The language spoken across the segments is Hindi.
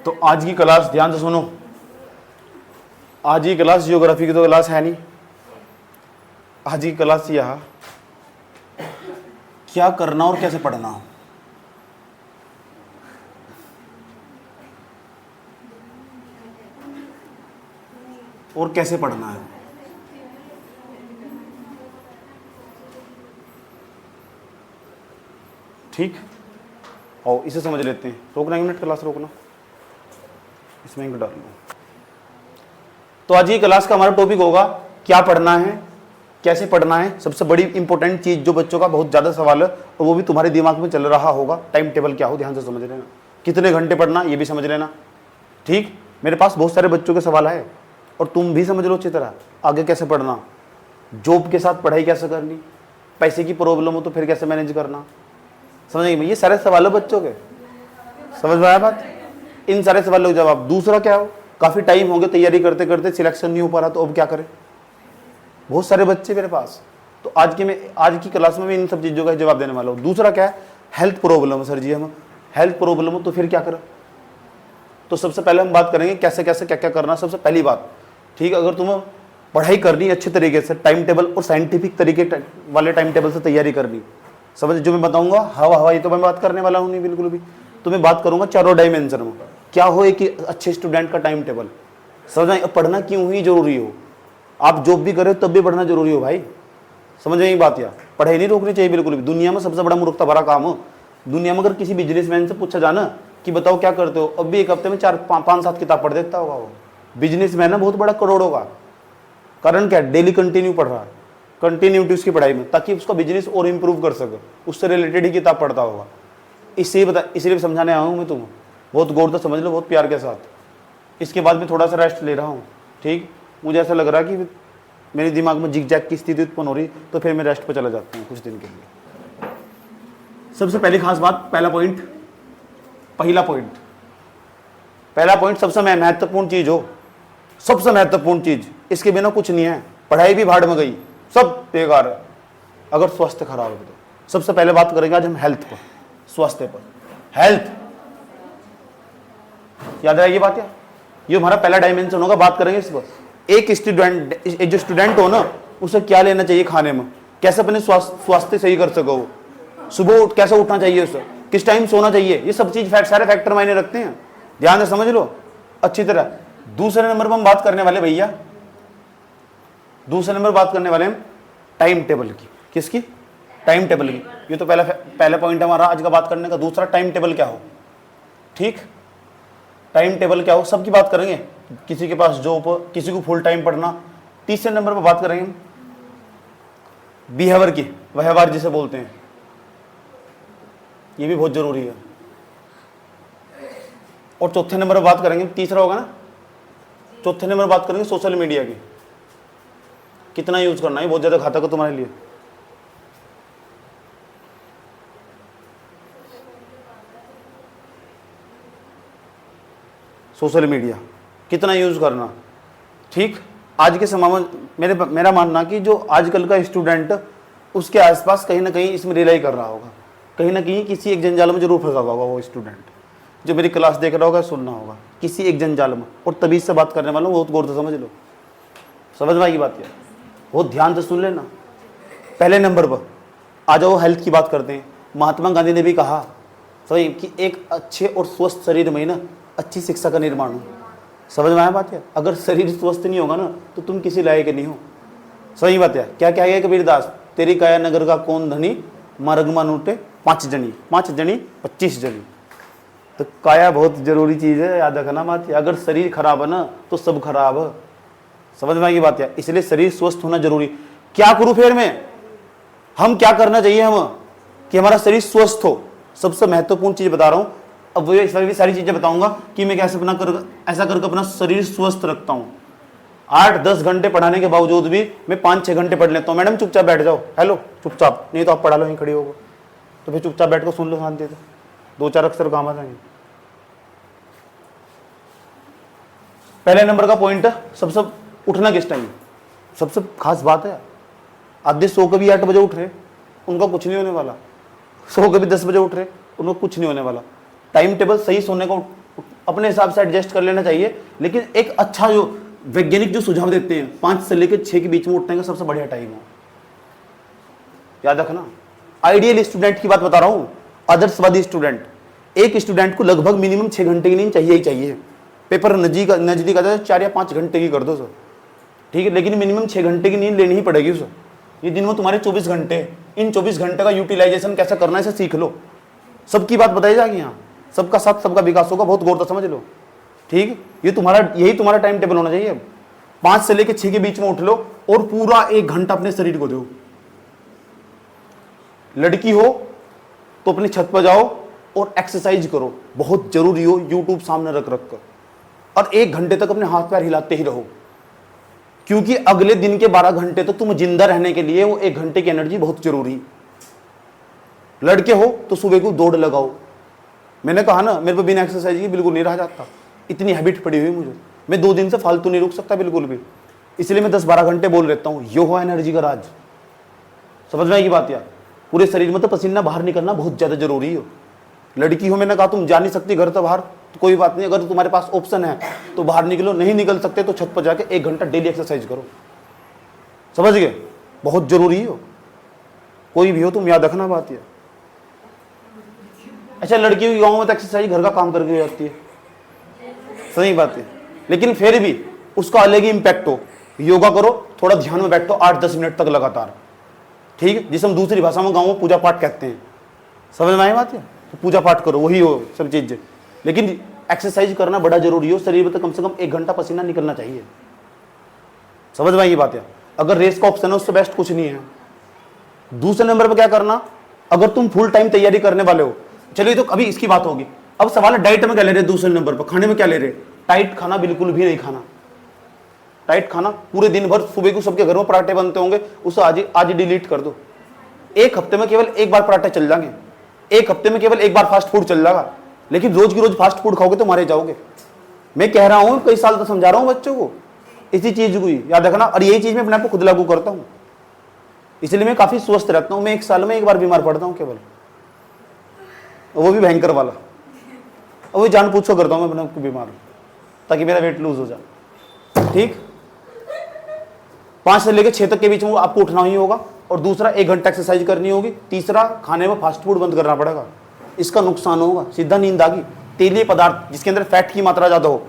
तो आज की क्लास ध्यान से सुनो। आज की क्लास जियोग्राफी की तो क्लास है नहीं। आज की क्लास यह क्या करना और कैसे पढ़ना, और कैसे पढ़ना है। ठीक, और इसे समझ लेते हैं। रोकना 1 मिनट, क्लास रोकना, इसमें इंक डाल लो। तो आज ये क्लास का हमारा टॉपिक होगा क्या पढ़ना है, कैसे पढ़ना है। सबसे बड़ी इंपॉर्टेंट चीज जो बच्चों का बहुत ज़्यादा सवाल है और वो भी तुम्हारे दिमाग में चल रहा होगा, टाइम टेबल क्या हो, ध्यान से समझ लेना। कितने घंटे पढ़ना ये भी समझ लेना। ठीक, मेरे पास बहुत सारे बच्चों के सवाल है और तुम भी समझ लो अच्छी तरह। आगे कैसे पढ़ना, जॉब के साथ पढ़ाई कैसे करनी, पैसे की प्रॉब्लम हो तो फिर कैसे मैनेज करना, समझ गए। ये सारे सवाल है बच्चों के, समझ में आया बात। इन सारे सवालों के जवाब। दूसरा क्या हो, काफ़ी टाइम हो गया तैयारी करते करते, सिलेक्शन नहीं हो पा रहा तो अब क्या करें। बहुत सारे बच्चे मेरे पास, तो आज की क्लास में मैं इन सब चीज़ों का जवाब देने वाला हूँ। दूसरा क्या है, हेल्थ प्रॉब्लम। सर जी हम हेल्थ प्रॉब्लम हो तो फिर क्या करें। तो सबसे पहले हम बात करेंगे कैसे कैसे क्या क्या करना। सबसे पहली बात, ठीक, अगर तुम्हें पढ़ाई करनी है अच्छे तरीके से, टाइम टेबल और साइंटिफिक तरीके वाले टाइम टेबल से तैयारी करनी, समझ। जो मैं बताऊंगा हवा ये तो मैं बात करने वाला हूँ नहीं बिल्कुल भी। तो मैं बात करूंगा चारों डायमेंशन में क्या हो एक अच्छे स्टूडेंट का टाइम टेबल। समझ, पढ़ना क्यों ही जरूरी हो। आप जॉब भी करें तब भी पढ़ना जरूरी हो भाई, समझ में यही बात। यार पढ़ाई नहीं रोकनी चाहिए बिल्कुल भी। दुनिया में सबसे बड़ा मूर्खता भरा काम हो। दुनिया में अगर किसी बिजनेसमैन से पूछा जाना कि बताओ क्या करते हो, अब भी एक हफ्ते में 4-5-7 किताब पढ़ देता होगा वो। बिजनेसमैन है बहुत बड़ा, करोड़ों का। कारण क्या, डेली कंटिन्यू पढ़ रहा है, कंटिन्यूटी उसकी पढ़ाई में, ताकि उसका बिजनेस और इंप्रूव कर सके, उससे रिलेटेड ही किताब पढ़ता होगा। इसलिए समझाने आया हूँ मैं तुम्हें। बहुत गौर से समझ लो, बहुत प्यार के साथ। इसके बाद मैं थोड़ा सा रेस्ट ले रहा हूँ। ठीक, मुझे ऐसा लग रहा है कि मेरे दिमाग में जिग जैग की स्थिति उत्पन्न हो रही, तो फिर मैं रेस्ट पर चला जाता हूँ कुछ दिन के लिए। सबसे पहली खास बात, पहला पॉइंट सबसे महत्वपूर्ण चीज हो, सबसे महत्वपूर्ण चीज, इसके बिना कुछ नहीं है। पढ़ाई भी भाड़ में गई, सब बेकार है अगर स्वास्थ्य खराब है तो। सबसे पहले बात करेंगे आज हम हेल्थ पर, स्वास्थ्य पर। हेल्थ याद रहेगी बात यार, ये हमारा पहला डायमेंशन होगा। बात करेंगे इस पर। एक जो स्टूडेंट हो ना, उसे क्या लेना चाहिए खाने में, कैसे अपने स्वास्थ्य सही कर सको, सुबह कैसे उठना चाहिए उसे, किस टाइम सोना चाहिए, ये सब चीज सारे फैक्टर मायने रखते हैं। ध्यान से समझ लो अच्छी तरह। दूसरे नंबर पर हम बात करने वाले भैया, दूसरे नंबर बात करने वाले हम टाइम टेबल की। किसकी, टाइम टेबल की। ये तो पहला पॉइंट है हमारा आज का बात करने का। दूसरा, टाइम टेबल क्या हो। ठीक, टाइम टेबल क्या हो सबकी बात करेंगे। किसी के पास जॉब, किसी को फुल टाइम पढ़ना। तीसरे नंबर पर बात करेंगे बिहेवियर की, व्यवहार जिसे बोलते हैं, ये भी बहुत जरूरी है। और चौथे नंबर पर बात करेंगे, तीसरा होगा ना, चौथे नंबर बात करेंगे सोशल मीडिया की। कितना यूज करना है, बहुत ज्यादा घातक है तुम्हारे लिए। सोशल मीडिया कितना यूज करना। ठीक, आज के समय में मेरा मानना कि जो आजकल का स्टूडेंट, उसके आसपास कहीं ना कहीं इसमें रिलाई कर रहा होगा, कहीं ना कहीं किसी एक जंजाल में जरूर फंसा होगा वो स्टूडेंट जो मेरी क्लास देख रहा होगा, सुनना होगा किसी एक जंजाल में। और तभी से बात करने वाला हूँ, बहुत गौर से समझ लो, समझ में आएगी बात यार, बहुत ध्यान से सुन लेना। पहले नंबर पर आ जाओ, हेल्थ की बात करते हैं। महात्मा गांधी ने भी कहा सही कि एक अच्छे और स्वस्थ शरीर में ना अच्छी शिक्षा का निर्माण हो। समझ में आया बात है। अगर शरीर स्वस्थ नहीं होगा ना तो तुम किसी लायक नहीं हो। सही बात है। क्या क्या है कबीरदास, तेरी काया नगर का कौन धनी, मार्ग मान उठे 5 जनी 25 जनी। तो काया बहुत जरूरी चीज है, याद रखना बात है। अगर शरीर खराब है ना तो सब खराब है। समझ में आएगी बात है। इसलिए शरीर स्वस्थ होना जरूरी। क्या करूं फिर मैं, हम क्या करना चाहिए हम कि हमारा शरीर स्वस्थ हो। सबसे महत्वपूर्ण चीज बता रहा हूं। अब वो सारी चीजें बताऊंगा कि मैं कैसे ऐसा करके अपना शरीर स्वस्थ रखता हूं। 8-10 घंटे पढ़ाने के बावजूद भी मैं 5-6 घंटे पढ़ लेता हूं। मैडम चुपचाप बैठ जाओ, हेलो चुपचाप, नहीं तो आप पढ़ा लो, यहीं खड़ी होगा तो फिर चुपचाप बैठ कर सुन लो शांति से, 2-4 अक्षर काम आ जाएंगे। पहले नंबर का पॉइंट है सबसे उठना किस टाइम। सबसे खास बात है, आधे सो कभी 8 बजे उठ रहे, उनका कुछ नहीं होने वाला। सो कभी 10 बजे उठ रहे, उनका कुछ नहीं होने वाला। टाइम टेबल सही सोने का अपने हिसाब से एडजस्ट कर लेना चाहिए, लेकिन एक अच्छा जो वैज्ञानिक जो सुझाव देते हैं 5 से लेकर 6 के बीच में उठने का सबसे बढ़िया टाइम है, याद रखना। आइडियल स्टूडेंट की बात बता रहा हूं, आदर्शवादी स्टूडेंट। एक स्टूडेंट को लगभग मिनिमम 6 घंटे की नींद चाहिए ही चाहिए। पेपर नजदीक आता है 4 या 5 घंटे की कर दो सर, ठीक है, लेकिन मिनिमम 6 घंटे की नींद लेनी ही पड़ेगी सर। ये दिन में तुम्हारे 24 घंटे, इन 24 घंटे का यूटिलाइजेशन कैसे करना है इसे सीख लो। सबकी बात बताई जाएगी यहाँ, सबका साथ सबका विकास होगा, बहुत गौर से समझ लो, ठीक। यही तुम्हारा टाइम टेबल होना चाहिए। 5 से लेकर 6 के बीच में उठ लो और पूरा 1 घंटा अपने शरीर को दो। लड़की हो तो अपनी छत पर जाओ और एक्सरसाइज करो, बहुत जरूरी हो, यूट्यूब सामने रख कर, और 1 घंटे तक अपने हाथ पैर हिलाते ही रहो, क्योंकि अगले दिन के 12 घंटे तो तुम जिंदा रहने के लिए वो 1 घंटे की एनर्जी बहुत जरूरी। लड़के हो तो सुबह को दौड़ लगाओ। मैंने कहा ना, मेरे को बिना एक्सरसाइज के बिल्कुल नहीं रहा जाता, इतनी हैबिट पड़ी हुई मुझे। मैं 2 दिन से फालतू नहीं रुक सकता बिल्कुल भी, इसलिए मैं 10-12 घंटे बोल लेता हूँ। यो हो एनर्जी का राज, समझ में आएगी बात यार। पूरे शरीर में तो पसीना बाहर निकलना बहुत ज्यादा जरूरी हो। लड़की हो, मैंने कहा तुम जा नहीं सकती घर से बाहर, तो कोई बात नहीं, अगर तुम्हारे पास ऑप्शन है तो बाहर निकलो, नहीं निकल सकते तो छत पर जाके 1 घंटा डेली एक्सरसाइज करो, समझ गए, बहुत जरूरी हो। कोई भी हो तुम याद रखना बात ये। अच्छा, लड़की की गाँव में तो एक्सरसाइज घर का काम करके हो जाती है, सही बात है, लेकिन फिर भी उसका अलग ही इंपैक्ट हो। योगा करो, थोड़ा ध्यान में बैठो 8-10 मिनट तक लगातार, ठीक है, जिसे हम दूसरी भाषा में गाँव में पूजा पाठ कहते हैं, समझ में आई बात है। तो पूजा पाठ करो, वही हो सब चीजें, लेकिन एक्सरसाइज करना बड़ा जरूरी हो। शरीर में तो कम से कम 1 घंटा पसीना निकलना चाहिए, समझ में आई बात है। अगर रेस का ऑप्शन है उससे बेस्ट कुछ नहीं है। दूसरे नंबर पर क्या करना, अगर तुम फुल टाइम तैयारी करने वाले हो, चलिए तो अभी इसकी बात होगी। अब सवाल है डाइट में क्या ले रहे, दूसरे नंबर पर खाने में क्या ले रहे। टाइट खाना बिल्कुल भी नहीं खाना। टाइट खाना पूरे दिन भर, सुबह को सबके घर में पराठे बनते होंगे, उसे आज डिलीट कर दो। 1 हफ्ते में केवल 1 बार पराठे चल जाएंगे, 1 हफ्ते में केवल 1 बार फास्ट फूड चल जाएगा, लेकिन रोज की रोज फास्ट फूड खाओगे तो मारे जाओगे। मैं कह रहा हूं, कई साल तो समझा रहा हूं बच्चों को इसी चीज को ही याद रखना, और यही चीज मैं अपने आप को खुद लागू करता हूं, इसलिए मैं काफी स्वस्थ रहता हूं। मैं 1 साल में 1 बार बीमार पड़ता हूं केवल, वो भी भयंकर वाला, और वो जान पूछो करता हूं मैं अपने आपको बीमार, ताकि मेरा वेट लूज हो जाए, ठीक। 5 से लेकर 6 तक के बीच में आपको उठना ही होगा, और दूसरा 1 घंटा एक्सरसाइज करनी होगी। तीसरा, खाने में फास्ट फूड बंद करना पड़ेगा, इसका नुकसान होगा, सीधा नींद आ गई। तेलीय पदार्थ जिसके अंदर फैट की मात्रा ज्यादा हो,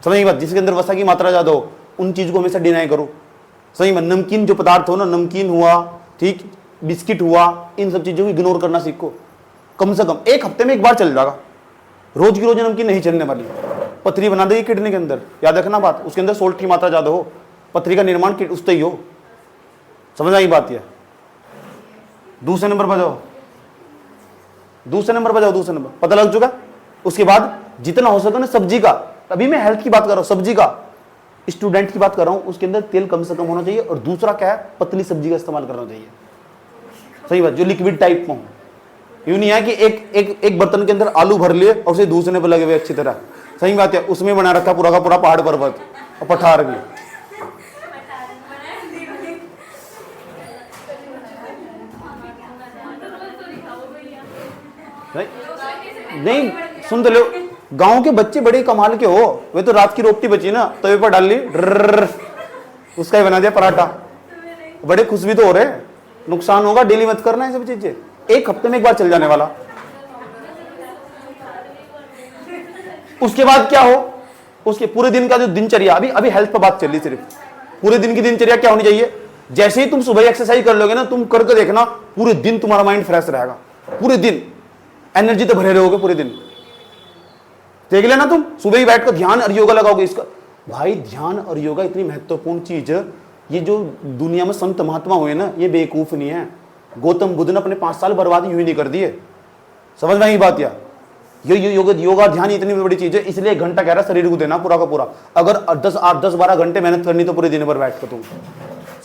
समझ बात, जिसके अंदर वसा की मात्रा ज्यादा हो, उन चीज को हमेशा डिनाई करो, सही में। नमकीन जो पदार्थ हो ना, नमकीन हुआ, ठीक, बिस्किट हुआ, इन सब चीजों को इग्नोर करना सीखो। कम से कम 1 हफ्ते में 1 बार चल जाएगा, रोज की रोज नमकीन नहीं चलने वाली, पथरी बना देगी किडनी के अंदर, याद रखना बात। उसके अंदर सोल्ट की मात्रा ज्यादा हो, पथरी का निर्माण उससे ही हो, समझ आई बात यह। दूसरे नंबर पर जाओ, दूसरे नंबर पता लग चुका। उसके बाद जितना हो सके ना सब्जी का, अभी मैं हेल्थ की बात कर रहा हूं, सब्जी का, स्टूडेंट की बात कर रहा हूं, उसके अंदर तेल कम से कम होना चाहिए। और दूसरा क्या है, पतली सब्जी का इस्तेमाल करना चाहिए, सही बात, जो लिक्विड टाइप में हो। यूं नहीं है कि एक बर्तन के अंदर आलू भर लिए और उसे दूसरे पर लगे हुए अच्छी तरह, सही बात है, उसमें बना रखा पूरा का पूरा पहाड़ पर्वत और पठार भी। नहीं सुन तो लो, गांव के बच्चे बड़े कमाल के हो, वे तो रात की रोटी बची ना तवे पर डाल ली, उसका ही बना दिया पराठा, बड़े खुश भी तो हो रहे। नुकसान होगा, डेली मत करना है सब चीजें, 1 हफ्ते में 1 बार चल जाने वाला। उसके बाद क्या हो, उसके पूरे दिन का जो दिनचर्या, अभी हेल्थ पर बात चल रही सिर्फ, पूरे दिन की दिनचर्या क्या होनी चाहिए। जैसे ही तुम सुबह एक्सरसाइज कर लोगे ना, तुम करके देखना पूरे दिन तुम्हारा माइंड फ्रेश रहेगा, पूरे दिन एनर्जी तो भरे रहोगे पूरे दिन। देख लेना, तुम सुबह ही बैठकर ध्यान और योगा लगाओगे। इसका भाई, ध्यान और योगा इतनी महत्वपूर्ण चीज, ये जो दुनिया में संत महात्मा हुए ना, ये बेवकूफ नहीं है। गौतम बुद्ध ने अपने 5 साल बर्बाद यूं ही नहीं कर दिए, समझ में आई बात। या ये योगा ध्यान इतनी बड़ी चीज है, इसलिए 1 घंटा कह रहा शरीर को देना पूरा का पूरा। अगर 10-12 घंटे मेहनत करनी तो पूरे दिन भर बैठ कर तुम,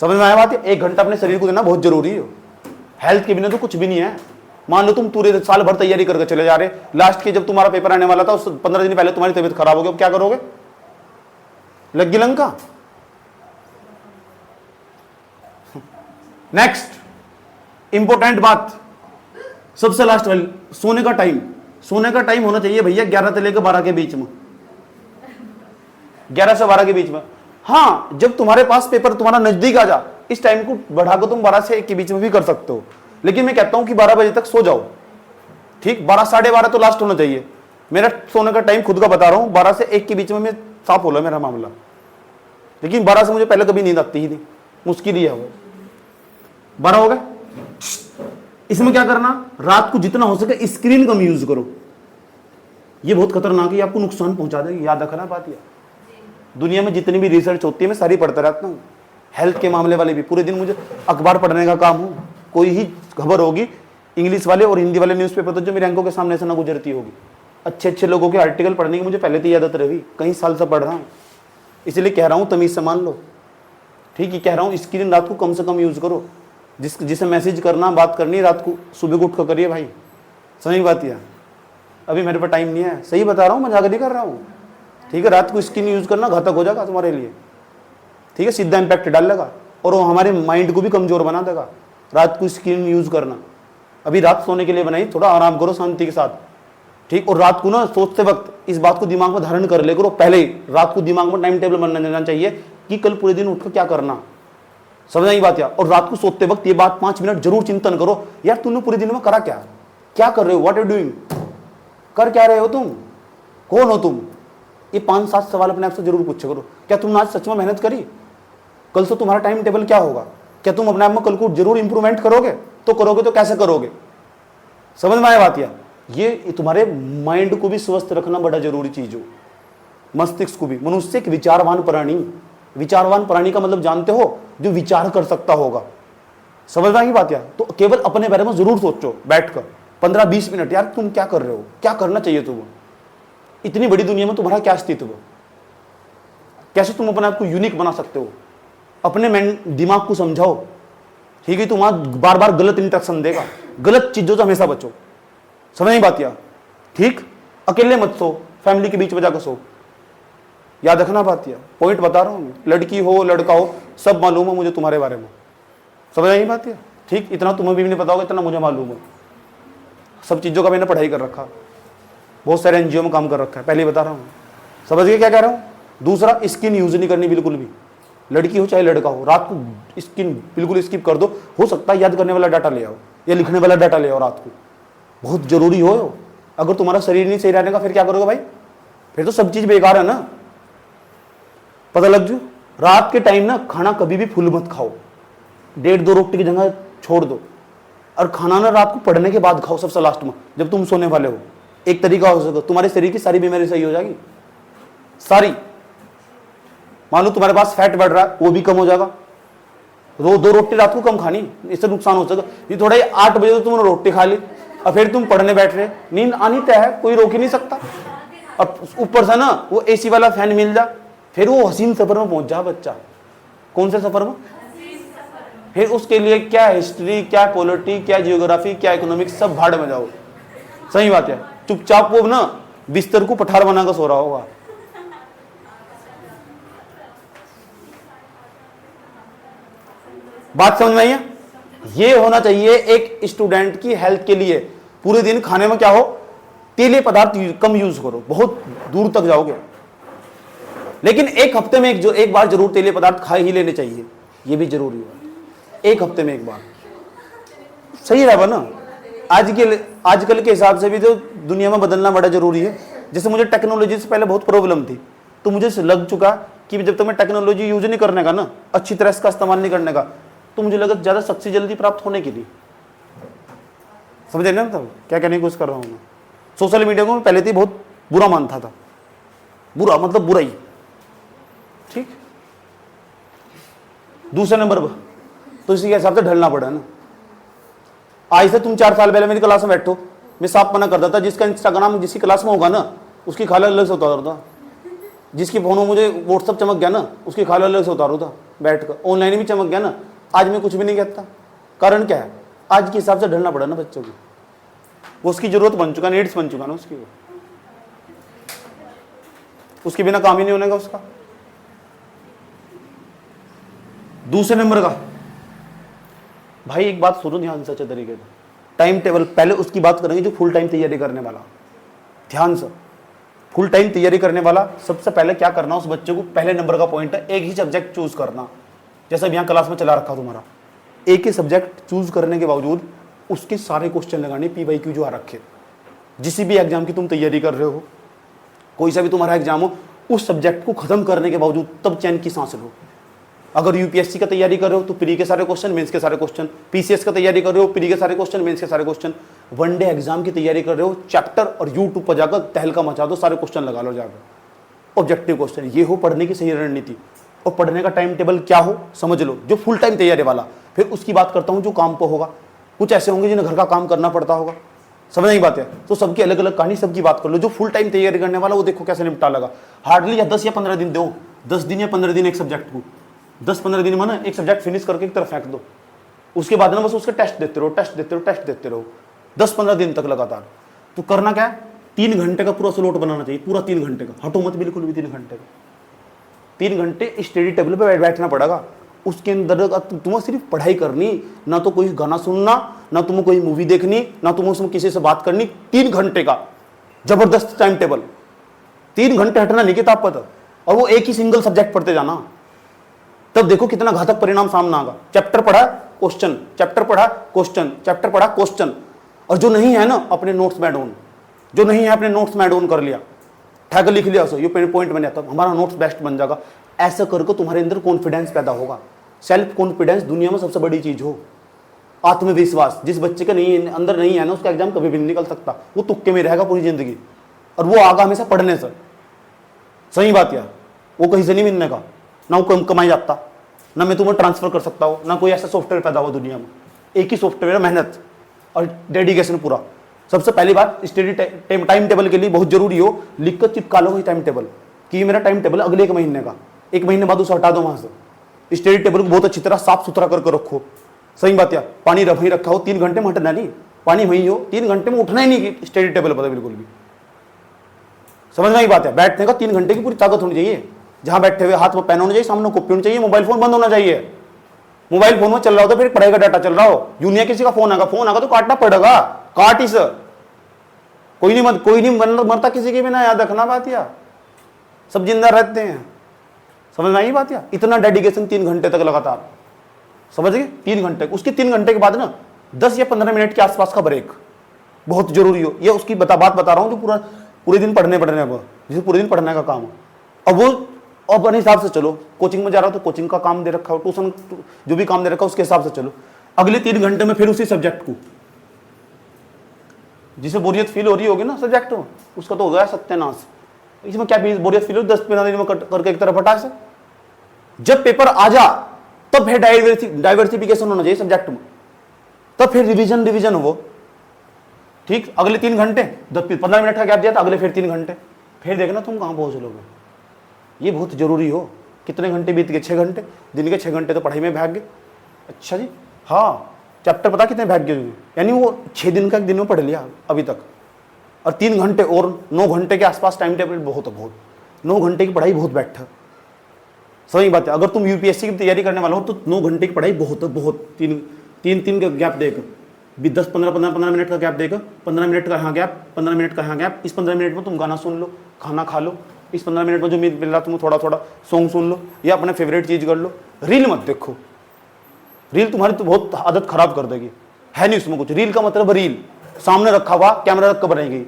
समझ में आया बात है। 1 घंटा अपने शरीर को देना बहुत जरूरी है। हेल्थ के बिना तो कुछ भी नहीं है। मान लो तुम पूरे साल भर तैयारी करके चले जा रहे, लास्ट के जब तुम्हारा पेपर आने वाला था, उस 15 दिन पहले तुम्हारी तबीयत खराब हो गई, अब क्या करोगे, लग गई लंका। नेक्स्ट इंपॉर्टेंट बात, सबसे लास्ट वाली, सोने का टाइम। सोने का टाइम होना चाहिए भैया 11 से लेकर 12 के बीच में। 11 से 12 के बीच में। हाँ, जब तुम्हारे पास पेपर तुम्हारा नजदीक आ जा, इस टाइम को बढ़ाकर तुम 12 से 1 के बीच में भी कर सकते हो, लेकिन मैं कहता हूं कि 12 बजे तक सो जाओ। ठीक, 12 साढ़े 12 तो लास्ट होना चाहिए। मेरा सोने का टाइम खुद का बता रहा हूं, 12 से 1 के बीच में मैं साफ हो रहा मेरा मामला, लेकिन 12 से मुझे पहले कभी नींद आती ही नहीं, मुश्किल ही है वो। 12 हो गए। इसमें क्या करना, रात को जितना हो सके स्क्रीन कम यूज करो। ये बहुत खतरनाक है, आपको नुकसान पहुंचा देगी, याद रखना बात। ये दुनिया में जितनी भी रिसर्च होती है मैं सारी पढ़ता रहता हूँ, हेल्थ के मामले वाले भी। पूरे दिन मुझे अखबार पढ़ने का काम हो, कोई ही खबर होगी इंग्लिश वाले और हिंदी वाले न्यूज़पेपर तो जो मेरी आंखों के सामने से ना गुजरती होगी। अच्छे अच्छे लोगों के आर्टिकल पढ़ने की मुझे पहले तो आदत रही, कई साल से पढ़ रहा हूँ, इसलिए कह रहा हूँ तमीज से मान लो। ठीक है, कह रहा हूँ स्क्रीन रात को कम से कम यूज करो। जिसे मैसेज करना, बात करनी, रात को सुबह को उठ कर करिए भाई। समझ बात यह, अभी मेरे पास टाइम नहीं है, सही बता रहा हूँ, मजाक नहीं कर रहा हूँ। ठीक है, रात को स्क्रीन यूज करना घातक हो जाएगा तुम्हारे लिए। ठीक है, सीधा इंपैक्ट डालेगा और वो हमारे माइंड को भी कमजोर बना देगा। रात को स्क्रीन यूज करना, अभी रात सोने के लिए बनाई, थोड़ा आराम करो शांति के साथ। ठीक, और रात को ना सोचते वक्त इस बात को दिमाग में धारण कर ले करो, पहले ही रात को दिमाग में टाइम टेबल बनना देना चाहिए कि कल पूरे दिन उठकर क्या करना। समझ आई बात यार। और रात को सोते वक्त ये बात 5 मिनट जरूर चिंतन करो, यार तूने पूरे दिन में करा क्या कर रहे हो, व्हाट आर डूइंग, कर क्या रहे हो तुम, कौन हो तुम। ये 5-7 सवाल अपने आप से जरूर पूछे करो। क्या तुमने आज सच में मेहनत करी, कल से तुम्हारा टाइम टेबल क्या होगा, क्या तुम अपने आप में कल को जरूर इंप्रूवमेंट करोगे, तो करोगे तो कैसे करोगे। समझ में आया बात यार। ये तुम्हारे माइंड को भी स्वस्थ रखना बड़ा जरूरी चीज हो, मस्तिष्क को भी। मनुष्य एक विचारवान प्राणी, विचारवान प्राणी का मतलब जानते हो, जो विचार कर सकता होगा। समझ में आई बात यार। तो केवल अपने बारे में जरूर सोचो बैठकर 15-20 मिनट, यार तुम क्या कर रहे हो, क्या करना चाहिए तुम्हें, इतनी बड़ी दुनिया में तुम्हारा क्या अस्तित्व, कैसे तुम अपने आप को यूनिक बना सकते हो। अपने दिमाग को समझाओ। ठीक है, तुम बार बार गलत इंस्ट्रक्शन देगा, गलत चीजों से हमेशा बचो। समझ नहीं बात यार। ठीक, अकेले मत सो, फैमिली के बीच में जाकर सो। याद रखना बात यार, पॉइंट बता रहा हूं। लड़की हो लड़का हो, सब मालूम है मुझे तुम्हारे बारे में। समझ आई बात यार। ठीक, इतना तुम्हें भी नहीं पता होगा, इतना मुझे मालूम है। सब चीजों का मैंने पढ़ाई कर रखा, बहुत सारे एनजीओ में काम कर रखा है, पहले ही बता रहा हूँ। समझ गए क्या कह रहा हूँ। दूसरा, स्किन यूज नहीं करनी बिल्कुल भी, लड़की हो चाहे लड़का हो। रात को स्किन बिल्कुल स्किप कर दो। हो सकता है याद करने वाला डाटा ले आओ या लिखने वाला डाटा ले आओ, रात को बहुत जरूरी हो। अगर तुम्हारा शरीर नहीं सही रहने का, फिर क्या करोगे भाई, फिर तो सब चीज बेकार है ना। पता लग जो, रात के टाइम ना खाना कभी भी फुल मत खाओ, 1.5-2 रोटी की जगह छोड़ दो। और खाना ना रात को पढ़ने के बाद खाओ, सबसे लास्ट में जब तुम सोने वाले हो। एक तरीका हो सके, तुम्हारे शरीर की सारी बीमारी सही हो जाएगी, सारी। मान लो तुम्हारे पास फैट बढ़ रहा है, वो भी कम हो जाएगा। 2 रोटी रात को कम खानी, इससे नुकसान हो सके। ये थोड़ा 8 बजे तो तुमने रोटी खा ली और फिर तुम पढ़ने बैठ रहे, नींद आनी तय है, कोई रोक ही नहीं सकता। अब ऊपर से ना वो एसी वाला फैन मिल जा, फिर वो हसीन सफर में पहुंच जा बच्चा। कौन से सफर में, फिर उसके लिए क्या हिस्ट्री, क्या पॉलिटी, क्या जियोग्राफी, क्या इकोनॉमिक्स, सब भाड़ में जाओ। सही बात है। चुपचाप वो ना बिस्तर को पठार बनाकर सो रहा होगा। बात समझ में आई है। ये होना चाहिए एक स्टूडेंट की हेल्थ के लिए। पूरे दिन खाने में क्या हो, तेलीय पदार्थ कम यूज करो, बहुत दूर तक जाओगे। लेकिन एक हफ्ते में एक बार जरूर तेलीय पदार्थ खा ही लेने चाहिए, ये भी जरूरी है। एक हफ्ते में एक बार सही रहेगा ना। आजकल के हिसाब से भी तो दुनिया में बदलना बड़ा जरूरी है। जैसे मुझे टेक्नोलॉजी से पहले बहुत प्रॉब्लम थी, तो मुझे लग चुका कि जब तक मैं टेक्नोलॉजी यूज नहीं करने का ना, अच्छी तरह इसका इस्तेमाल नहीं करने का, तो मुझे लगा ज्यादा शक्ति जल्दी प्राप्त होने के लिए। समझे ना तब क्या कहने की कोशिश कर रहा हूँ मैं। सोशल मीडिया को मैं पहले से बहुत बुरा मानता था, बुरा मतलब बुरा ही। ठीक, दूसरे नंबर पर तो इसी के हिसाब से ढलना पड़ा ना। आज से तुम 4 साल पहले मेरी क्लास में बैठो, मैं साफ मना करता था, जिसका इंस्टाग्राम जिसकी क्लास में होगा ना, उसकी खाला अलग से उतार था। जिसकी फोन में मुझे व्हाट्सअप चमक गया ना, उसकी खाला अलग से उतारू था बैठ कर। ऑनलाइन भी चमक गया ना, आज मैं कुछ भी नहीं कहता। कारण क्या है, आज के हिसाब से ढलना पड़ा ना बच्चों को। वो उसकी जरूरत बन चुका, नीड्स बन चुका ना उसकी, वो उसके बिना काम ही नहीं होने का उसका। दूसरे नंबर का भाई, एक बात सुनो ध्यान से अच्छे तरीके से। टाइम टेबल पहले उसकी बात करेंगे जो फुल टाइम तैयारी करने वाला, ध्यान से। फुल टाइम तैयारी करने वाला सबसे पहले क्या करना, उस बच्चे को पहले नंबर का पॉइंट है एक ही सब्जेक्ट चूज करना। जैसा यहाँ क्लास में चला रखा तुम्हारा, एक ही सब्जेक्ट चूज करने के बावजूद उसके सारे क्वेश्चन लगाने PYQ जो आ रखे। जिस भी एग्जाम की तुम तैयारी कर रहे हो, कोई सा भी तुम्हारा एग्जाम हो, उस सब्जेक्ट को खत्म करने के बावजूद तब चैन की सांस लो। अगर UPSC का तैयारी कर रहे हो तो प्री के सारे क्वेश्चन, मेंस के सारे क्वेश्चन, PCS का तैयारी कर रहे हो प्री के सारे क्वेश्चन, मेंस के सारे क्वेश्चन, वनडे एग्जाम की तैयारी कर रहे हो चैप्टर और YouTube पर जाकर तहलका मचा दो, सारे क्वेश्चन लगा लो जाकर। ऑब्जेक्टिव क्वेश्चन ये हो पढ़ने की सही रणनीति, और पढ़ने का टाइम टेबल क्या हो समझ लो, जो फुल टाइम तैयारी वाला। फिर उसकी बात करता हूँ जो काम पर होगा, कुछ ऐसे होंगे जिन्हें घर का काम करना पड़ता होगा, समझ नहीं बात है, तो सबकी अलग अलग कहानी, सबकी बात कर लो। जो फुल टाइम तैयारी करने वाला वो देखो कैसे निपटा लगा। हार्डली 10 या 15 दिन दो, 10 दिन या 15 दिन एक सब्जेक्ट को, 10-15 दिन में ना एक सब्जेक्ट फिनिश करके एक तरफ फेंक दो। उसके बाद ना बस उसके टेस्ट देते रहो, टेस्ट देते रहो, टेस्ट देते रहो 10-15 दिन तक लगातार। तो करना क्या है, 3 घंटे का पूरा स्लॉट बनाना चाहिए, पूरा 3 घंटे का, हटो मत बिल्कुल भी 3 घंटे का। 3 घंटे स्टडी टेबल पे बैठना पड़ेगा। उसके अंदर तुम्हें सिर्फ पढ़ाई करनी, ना तो कोई गाना सुनना, ना तुम्हें कोई मूवी देखनी, ना तुम्हें उसमें किसी से बात करनी। 3 घंटे का जबरदस्त टाइम टेबल, 3 घंटे हटना नहीं किताब पर, और वो एक ही सिंगल सब्जेक्ट पढ़ते जाना। तब देखो कितना घातक परिणाम सामने आएगा। चैप्टर पढ़ा क्वेश्चन, चैप्टर पढ़ा क्वेश्चन, चैप्टर पढ़ा क्वेश्चन। और जो नहीं है ना अपने नोट्स में ऐड ऑन, जो नहीं है अपने नोट्स में ऐड ऑन कर लिया, ठग लिख लिया, सो ये पॉइंट बन जाता, हमारा नोट्स बेस्ट बन जाएगा। ऐसा करके तुम्हारे अंदर कॉन्फिडेंस पैदा होगा। सेल्फ कॉन्फिडेंस दुनिया में सबसे बड़ी चीज हो। आत्मविश्वास जिस बच्चे का नहीं अंदर नहीं है ना, उसका एग्जाम कभी भी नहीं निकल सकता, वो तुक्के में रहेगा पूरी जिंदगी। और वो आगा हमेशा पढ़ने से, सही बात यार, वो कहीं से नहीं मिलने का, ना वो कम कमाई जाता, ना मैं तुम्हें ट्रांसफर कर सकता हूँ, ना कोई ऐसा सॉफ्टवेयर पैदा हो दुनिया में। एक ही सॉफ्टवेयर, मेहनत और डेडिकेशन पूरा। सबसे पहली बात स्टडी टाइम टेबल के लिए बहुत जरूरी हो, लिख कर चिपका लो टाइम टेबल कि ये मेरा टाइम टेबल अगले 1 महीने का, 1 महीने बाद उसे हटा दो वहां से। स्टडी टेबल को बहुत अच्छी तरह साफ सुथरा करके रखो, सही बात है। पानी वहीं रखा हो, 3 घंटे में हटना नहीं, पानी वहीं हो, 3 घंटे में उठना ही नहीं स्टडी टेबल पर बिल्कुल भी, समझना ही बात है। बैठने का 3 घंटे की पूरी ताकत होनी चाहिए। जहां बैठे हुए हाथ में पेन होना चाहिए, सामने कॉपी होनी चाहिए, मोबाइल फोन बंद होना चाहिए। मोबाइल फोन में चल रहा हो तो फिर पढ़ाई का डाटा चल रहा हो, यूनिया किसी का फोन आगा तो काटना पड़ेगा, काट इस। कोई नहीं मरता किसी के बिना, याद रखना बात या, सब जिंदा रहते हैं, समझना ही बात या। इतना डेडिकेशन 3 घंटे तक लगातार, समझ गए, 3 घंटे। उसके 3 घंटे के बाद ना 10 या 15 मिनट के आसपास का ब्रेक बहुत जरूरी हो। ये उसकी बात बता रहा हूँ जो पूरे दिन पढ़ने जिसे पूरे दिन पढ़ने का काम हो। अब वो अपने हिसाब से चलो, कोचिंग में जा रहा हो तो कोचिंग का काम दे रखा हो, ट्यूशन जो भी काम दे रखा हो उसके हिसाब से चलो। अगले 3 घंटे में फिर उसी सब्जेक्ट को, जिसे बोरियत फील हो रही होगी ना सब्जेक्ट में, उसका तो हो गया सत्यानाश। इसमें क्या बोरियत फील हो, 10-15 दिन में करके एक तरफ हटा से। जब पेपर आ जा तब फिर डाइवर्सिफिकेशन होना चाहिए सब्जेक्ट में, तब फिर रिवीजन हो, ठीक। अगले 3 घंटे 15 मिनट का गैप दिया था, अगले फिर 3 घंटे, फिर देखना तुम कहां पहुंच लोगे। ये बहुत जरूरी हो। कितने घंटे बीत गए, 6 घंटे, दिन के 6 घंटे तो पढ़ाई में भाग गए। अच्छा जी, हाँ, चैप्टर पता कितने भाग गए, यानी वो 6 दिन का एक दिन में पढ़ लिया अभी तक। और 3 घंटे और 9 घंटे के आसपास टाइम टेबल बहुत 9 घंटे की पढ़ाई बहुत बैठा, सही बात है। अगर तुम UPSC की तैयारी करने वाला हो तो 9 घंटे की पढ़ाई बहुत 3 का गैप देकर, 10-15 मिनट का गैप देकर, 15 मिनट का यहाँ गैप, 15 मिनट का यहाँ गैप। इस 15 मिनट में तुम गाना सुन लो, खाना खा लो। इस 15 मिनट में जो मिल रहा तुम थोड़ा सॉन्ग सुन लो या अपने फेवरेट चीज कर लो। रील मत देखो, रील तुम्हारी तो बहुत आदत खराब कर देगी, है नहीं उसमें कुछ। रील का मतलब रील सामने रखा हुआ कैमरा रख कर बनाई गई,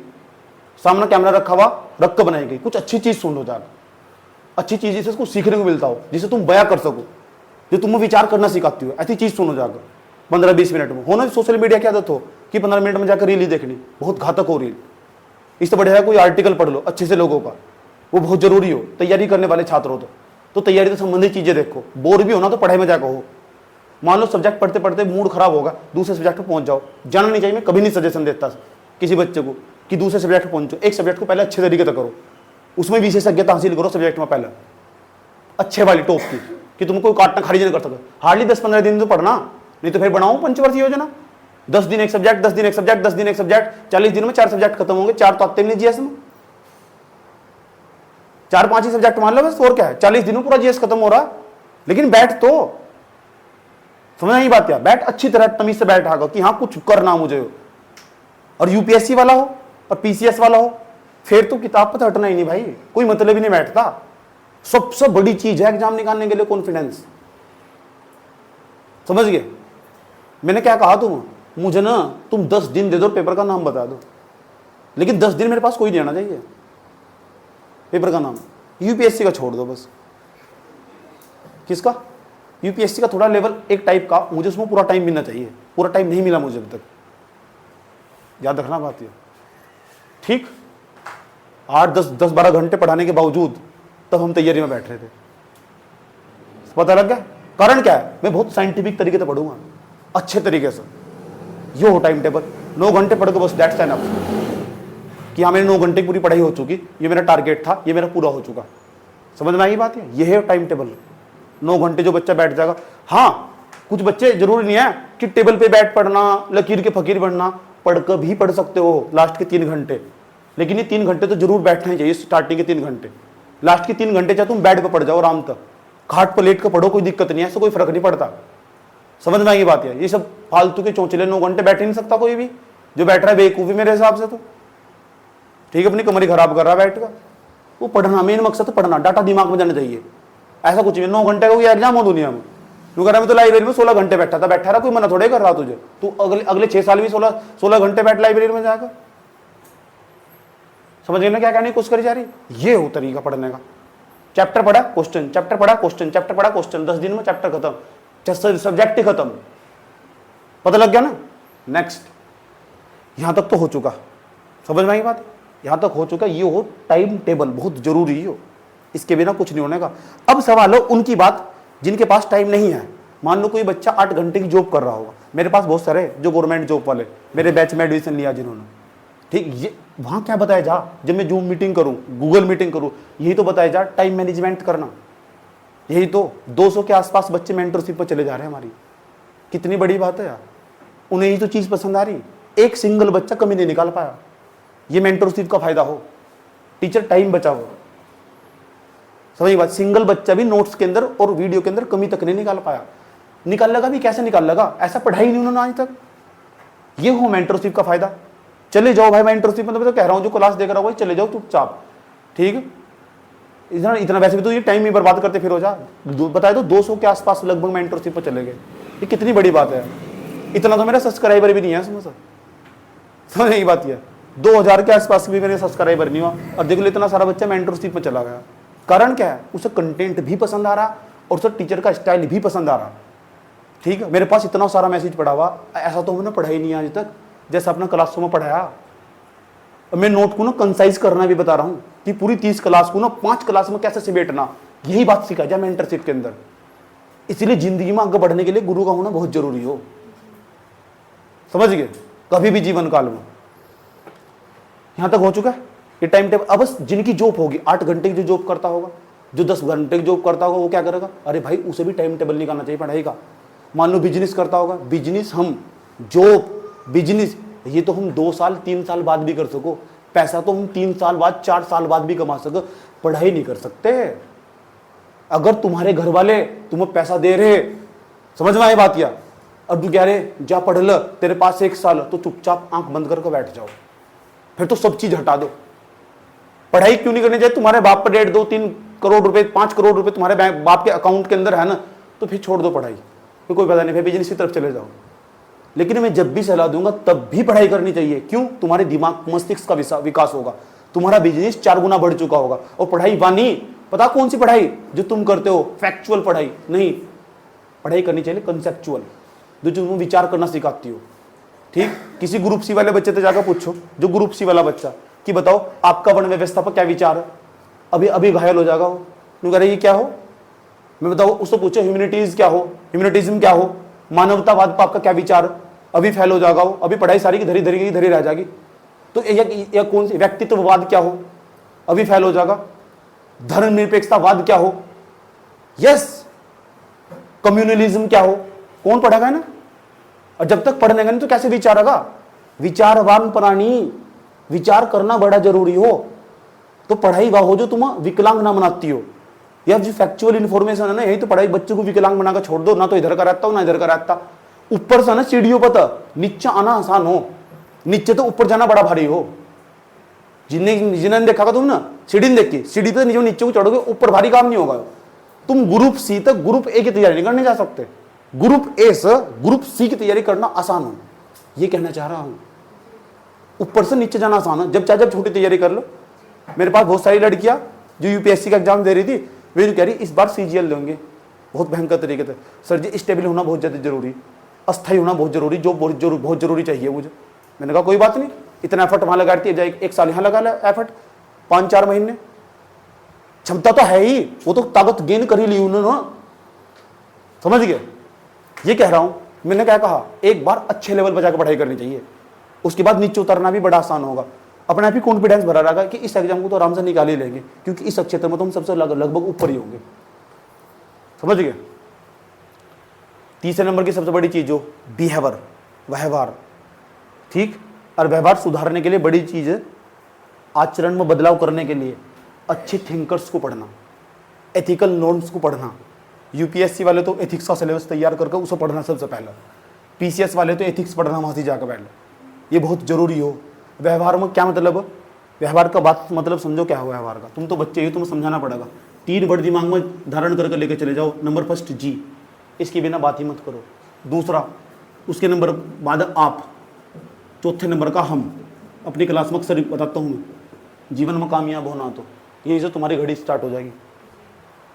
सामने कैमरा रखा हुआ रख कर बनाई गई। कुछ अच्छी चीज सुन लो जाकर, अच्छी चीज जिससे उसको सीखने को मिलता हो, जिसे तुम बयां कर सको, जो तुम्हें विचार करना सिखाती हो, ऐसी चीज सुनो जाकर 15-20 मिनट में। होना सोशल मीडिया की आदत हो कि 15 मिनट में जाकर रील ही देखनी, बहुत घातक हो रील। इससे बढ़िया कोई आर्टिकल पढ़ लो अच्छे से लोगों का, वो बहुत जरूरी हो तैयारी करने वाले छात्र हो तो तैयारी से संबंधित चीजें देखो। बोर भी होना तो पढ़ाई में जाकर हो। मान लो सब्जेक्ट पढ़ते पढ़ते मूड खराब होगा, दूसरे सब्जेक्ट पर पहुंच जाओ। जाना नहीं चाहिए, मैं कभी नहीं सजेशन देता किसी बच्चे को कि दूसरे सब्जेक्ट पर पहुंचो। एक सब्जेक्ट को पहले अच्छे तरीके से करो, उसमें विशेषज्ञता हासिल करो सब्जेक्ट में पहले, अच्छे वाली टॉप की, कि तुम कोई काटना खारिज नहीं कर सको। हार्डली 10-15 दिन तो पढ़ना, नहीं तो फिर बनाओ पंचवर्षीय योजना। 10 दिन एक सब्जेक्ट, 10 दिन एक सब्जेक्ट, 10 दिन एक सब्जेक्ट, 40 दिन में 4 सब्जेक्ट खत्म होंगे। 4 तो आते नहीं जीएस में, 4-5 ही सब्जेक्ट मान लो बस, और क्या है। 40 दिनों पूरा जीएस खत्म हो रहा, लेकिन बैठ तो, समझना ही बात है, बैठ अच्छी तरह तमीज से बैठ आगा कि हाँ कुछ करना मुझे। और UPSC वाला हो और PCS वाला हो, फिर तो किताब पर हटना ही नहीं भाई, कोई मतलब ही नहीं बैठता। सबसे बड़ी चीज है एग्जाम निकालने के लिए कॉन्फिडेंस, समझ गए। मैंने क्या कहा मुझे ना तुम 10 दिन दे दो, पेपर का नाम बता दो, लेकिन 10 दिन मेरे पास कोई नहीं आना चाहिए पेपर का नाम। यूपीएससी का छोड़ दो बस। किसका? यूपीएससी का थोड़ा लेवल एक टाइप का, मुझे उसमें पूरा टाइम मिलना चाहिए, पूरा टाइम नहीं मिला मुझे अभी तक, याद रखना बात ये, ठीक। 8-10-12 घंटे पढ़ाने के बावजूद तब हम तैयारी में बैठ रहे थे। पता लग गया कारण क्या है? मैं बहुत साइंटिफिक तरीके से पढ़ूंगा, अच्छे तरीके से। ये हो टाइम टेबल, 9 घंटे पढ़ के बस दैट्स एनफ, कि हाँ मेरी 9 घंटे की पूरी पढ़ाई हो चुकी, ये मेरा टारगेट था, ये मेरा पूरा हो चुका। समझ में आई बात है? ये है टाइम टेबल। 9 घंटे जो बच्चा बैठ जाएगा। हाँ, कुछ बच्चे जरूरी नहीं है कि टेबल पे बैठ पढ़ना, लकीर के फकीर बनना, पढ़ कर भी पढ़ सकते हो लास्ट के 3 घंटे, लेकिन ये 3 घंटे तो जरूर बैठना ही चाहिए। स्टार्टिंग के 3 घंटे, लास्ट के 3 घंटे चाहे तुम बेड पे पढ़ जाओ आराम तक, खाट पर लेट कर पढ़ो, कोई दिक्कत नहीं है, ऐसा कोई फर्क नहीं पड़ता। समझ में आई बात है? ये सब फालतू के चौंचले 9 घंटे बैठ ही नहीं सकता कोई भी, जो बैठ रहा है बेवकूफी मेरे हिसाब से तो, ठीक है, अपनी कमरी खराब कर रहा है बैठ कर। वो पढ़ना मेन मकसद है, पढ़ना, डाटा दिमाग में जाना चाहिए, ऐसा कुछ नहीं। 9 घंटे का कोई एग्जाम हो दुनिया में? मैं तो लाइब्रेरी में 16 घंटे बैठा रहा, कोई मना थोड़े कर रहा तुझे, तू अगले 6 साल भी 16 घंटे बैठ लाइब्रेरी में जाकर। समझ गए ना क्या कहने की कोशिश करी जा रही? ये हो तरीका पढ़ने का। चैप्टर पढ़ा क्वेश्चन, चैप्टर पढ़ा क्वेश्चन, चैप्टर पढ़ा क्वेश्चन, 10 दिन में चैप्टर खत्म, सब्जेक्ट ही खत्म। पता लग गया ना? नेक्स्ट, यहां तक तो हो चुका, समझ में आई बात? यहां तक हो चुका। ये हो टाइम टेबल, बहुत जरूरी हो, इसके बिना कुछ नहीं होने का। अब सवाल हो उनकी बात जिनके पास टाइम नहीं है। मान लो कोई बच्चा 8 घंटे की जॉब कर रहा होगा, मेरे पास बहुत सारे जो गवर्नमेंट जॉब वाले, मेरे बैच में एडमिशन लिया जिन्होंने, ठीक, ये वहां क्या बताया जा, जब मैं जूम मीटिंग करूं, गूगल मीटिंग करूं, यही तो बताया जा टाइम मैनेजमेंट करना। यही तो 200 के आसपास बच्चे मेंटरशिप पर चले जा रहे हैं हमारी, कितनी बड़ी बात है यार। उन्हें यही तो चीज पसंद आ रही, एक सिंगल बच्चा कमी नहीं निकाल पाया। ये मेंटरशिप का फायदा हो, टीचर टाइम बचाओ। समझिए बात, सिंगल बच्चा भी नोट्स के अंदर और वीडियो के अंदर कमी तक नहीं निकाल पाया। निकाल लगा भी कैसे निकाल लगा, ऐसा पढ़ाई नहीं उन्होंने आज तक। ये हो मेंटरशिप का फायदा। चले जाओ भाई मेंटरशिप, मतलब तो कह रहा हूं जो क्लास देख रहा हो भाई चले जाओ चुपचाप, ठीक। इतना वैसे भी तो ये टाइम ही बर्बाद करते फिर हो जा। बताए तो 200 के आसपास लगभग मेंटरशिप पर चले गए, ये कितनी बड़ी बात है। इतना तो मेरा सब्सक्राइबर भी नहीं है, समझ नहीं बात है। 2000 के आसपास भी मेरे सब्सक्राइबर नहीं हुआ, और देख लो इतना सारा बच्चा मेंटरशिप में चला गया। कारण क्या है? उसे कंटेंट भी पसंद आ रहा और उसे टीचर का स्टाइल भी पसंद आ रहा, ठीक है। मेरे पास इतना सारा मैसेज पड़ा हुआ, ऐसा तो हमने पढ़ा ही नहीं आज तक जैसा अपना क्लासों में पढ़ाया। मैं नोट को ना कंसाइज करना भी बता रहा हूं कि पूरी 30 क्लास को ना 5 क्लास में कैसे समेटना, यही बात सिखा जाए मेंटरशिप के अंदर। इसलिए जिंदगी में आगे बढ़ने के लिए गुरु का होना बहुत जरूरी हो, समझ गए, कभी भी जीवन काल में। यहां तक हो चुका है ये टाइम टेबल। अब बस जिनकी जॉब होगी 8 घंटे की, जो जॉब करता होगा, जो 10 घंटे की जॉब करता होगा, वो क्या करेगा? अरे भाई उसे भी टाइम टेबल निकालना चाहिए पढ़ाई का। मान लो बिजनेस करता होगा, बिजनेस हम जॉब बिजनेस ये तो हम 2 साल 3 साल बाद भी कर सको, पैसा तो हम 3 साल बाद 4 साल बाद भी कमा सको, पढ़ाई नहीं कर सकते। अगर तुम्हारे घर वाले तुम्हें पैसा दे रहे, समझ में आई बात? या अब तू कह रहे जा पढ़ ल, तेरे पास 1 साल, तो चुपचाप आंख बंद करके बैठ जाओ, फिर तो सब चीज हटा दो। पढ़ाई क्यों नहीं करनी चाहिए? तुम्हारे बाप पर 1.5 2 3 करोड़ रुपए 5 करोड़ रुपए तुम्हारे बाप के अकाउंट के अंदर है ना, तो फिर छोड़ दो पढ़ाई, फिर कोई पता नहीं, फिर बिजनेस की तरफ चले जाओ। लेकिन मैं जब भी सलाह दूंगा तब भी पढ़ाई करनी चाहिए। क्यों? तुम्हारे दिमाग मस्तिष्क का विकास होगा, तुम्हारा बिजनेस 4 गुना बढ़ चुका होगा। और पढ़ाई वानी, पता कौन सी पढ़ाई जो तुम करते हो? फैक्चुअल पढ़ाई नहीं, पढ़ाई करनी चाहिए कंसेप्चुअल, जो तुम विचार करना सिखाती हो, ठीक। किसी ग्रुप सी वाले बच्चे से जाकर पूछो, जो ग्रुप सी वाला बच्चा, कि बताओ आपका वर्ण व्यवस्था पर क्या विचार है, अभी अभी घायल हो जाएगा वो, कह रहे ये क्या हो, मैं बताओ। उसको पूछो ह्यूमैनिटीज क्या हो, ह्यूमैनिटिज्म क्या हो, मानवतावाद पर आपका क्या विचार, अभी फेल हो जाएगा वो, अभी पढ़ाई सारी की धरी रह जाएगी। तो या कौन सी व्यक्तित्ववाद क्या हो, अभी फेल हो जाएगा। धर्मनिरपेक्षतावाद क्या हो, यस। कम्युनलिज्म क्या हो, कौन पढ़ेगा ना। और जब तक पढ़ने का नहीं तो कैसे विचार होगा? विचारवान प्राणी, विचार करना बड़ा जरूरी हो। तो पढ़ाई वह हो जो तुम विकलांग ना बनाती हो। यह जो फैक्चुअल इन्फॉर्मेशन है ना, यही तो पढ़ाई बच्चों को विकलांग बनाकर छोड़ दो, ना तो इधर का रहता हो ना इधर का रहता। ऊपर से ना सीढ़ियों पर नीचे आना आसान हो, नीचे तो ऊपर जाना बड़ा भारी हो। जिन्होंने देखा तुम ना सीढ़ी देख के, सीढ़ी तो नीचे को चढ़ोगे, ऊपर भारी काम नहीं होगा। तुम ग्रुप सी तक ग्रुप ए की तैयारी नहीं करने जा सकते, ग्रुप ए से ग्रुप सी की तैयारी करना आसान हो, ये कहना चाह रहा हूं। ऊपर से नीचे जाना आसान है, जब छोटी तैयारी कर लो। मेरे पास बहुत सारी लड़कियां जो यूपीएससी का एग्जाम दे रही थी, वे कह रही इस बार सीजीएल देंगे बहुत भयंकर तरीके से। सर जी स्टेबल होना बहुत ज़्यादा जरूरी, अस्थायी होना बहुत जरूरी, जो बहुत जरूरी चाहिए मुझे। मैंने कहा कोई बात नहीं, इतना एफर्ट वहां लगाती है, एक साल यहाँ लगा ला एफर्ट, 5-4 महीने, क्षमता तो है ही, वो तो ताकत गेन कर ही ली उन्होंने, समझ गए। ये कह रहा हूं, मैंने क्या कहा, एक बार अच्छे लेवल पर जाकर पढ़ाई करनी चाहिए, उसके बाद नीचे उतरना भी बड़ा आसान होगा। अपने आप ही कॉन्फिडेंस भरा रहेगा कि इस एग्जाम को तो आराम से निकाल ही लेंगे, क्योंकि इस क्षेत्र में तो हम सबसे लगभग ऊपर ही होंगे, समझ गए। तीसरे नंबर की सबसे बड़ी चीज हो बिहेवियर, व्यवहार, ठीक। और व्यवहार सुधारने के लिए बड़ी चीज है, आचरण में बदलाव करने के लिए अच्छे थिंकर्स को पढ़ना, एथिकल नॉर्म्स को पढ़ना। यूपीएससी वाले तो एथिक्स का सिलेबस तैयार करके उसे पढ़ना सबसे पहले, पीसीएस वाले तो एथिक्स पढ़ना वहां से जाकर पहले, ये बहुत जरूरी हो। व्यवहार में क्या मतलब, व्यवहार का बात मतलब समझो क्या हो व्यवहार का, तुम तो बच्चे हो, तुम्हें समझाना पड़ेगा। 3 वर्ड दिमाग में धारण करके लेके चले जाओ। नंबर फर्स्ट जी, इसके बिना बात ही मत करो। दूसरा, उसके नंबर बाद आप। चौथे नंबर का हम। अपनी क्लास में अक्सर बताता हूँ मैं, जीवन में कामयाब होना तो यहीं से तुम्हारी घड़ी स्टार्ट हो जाएगी,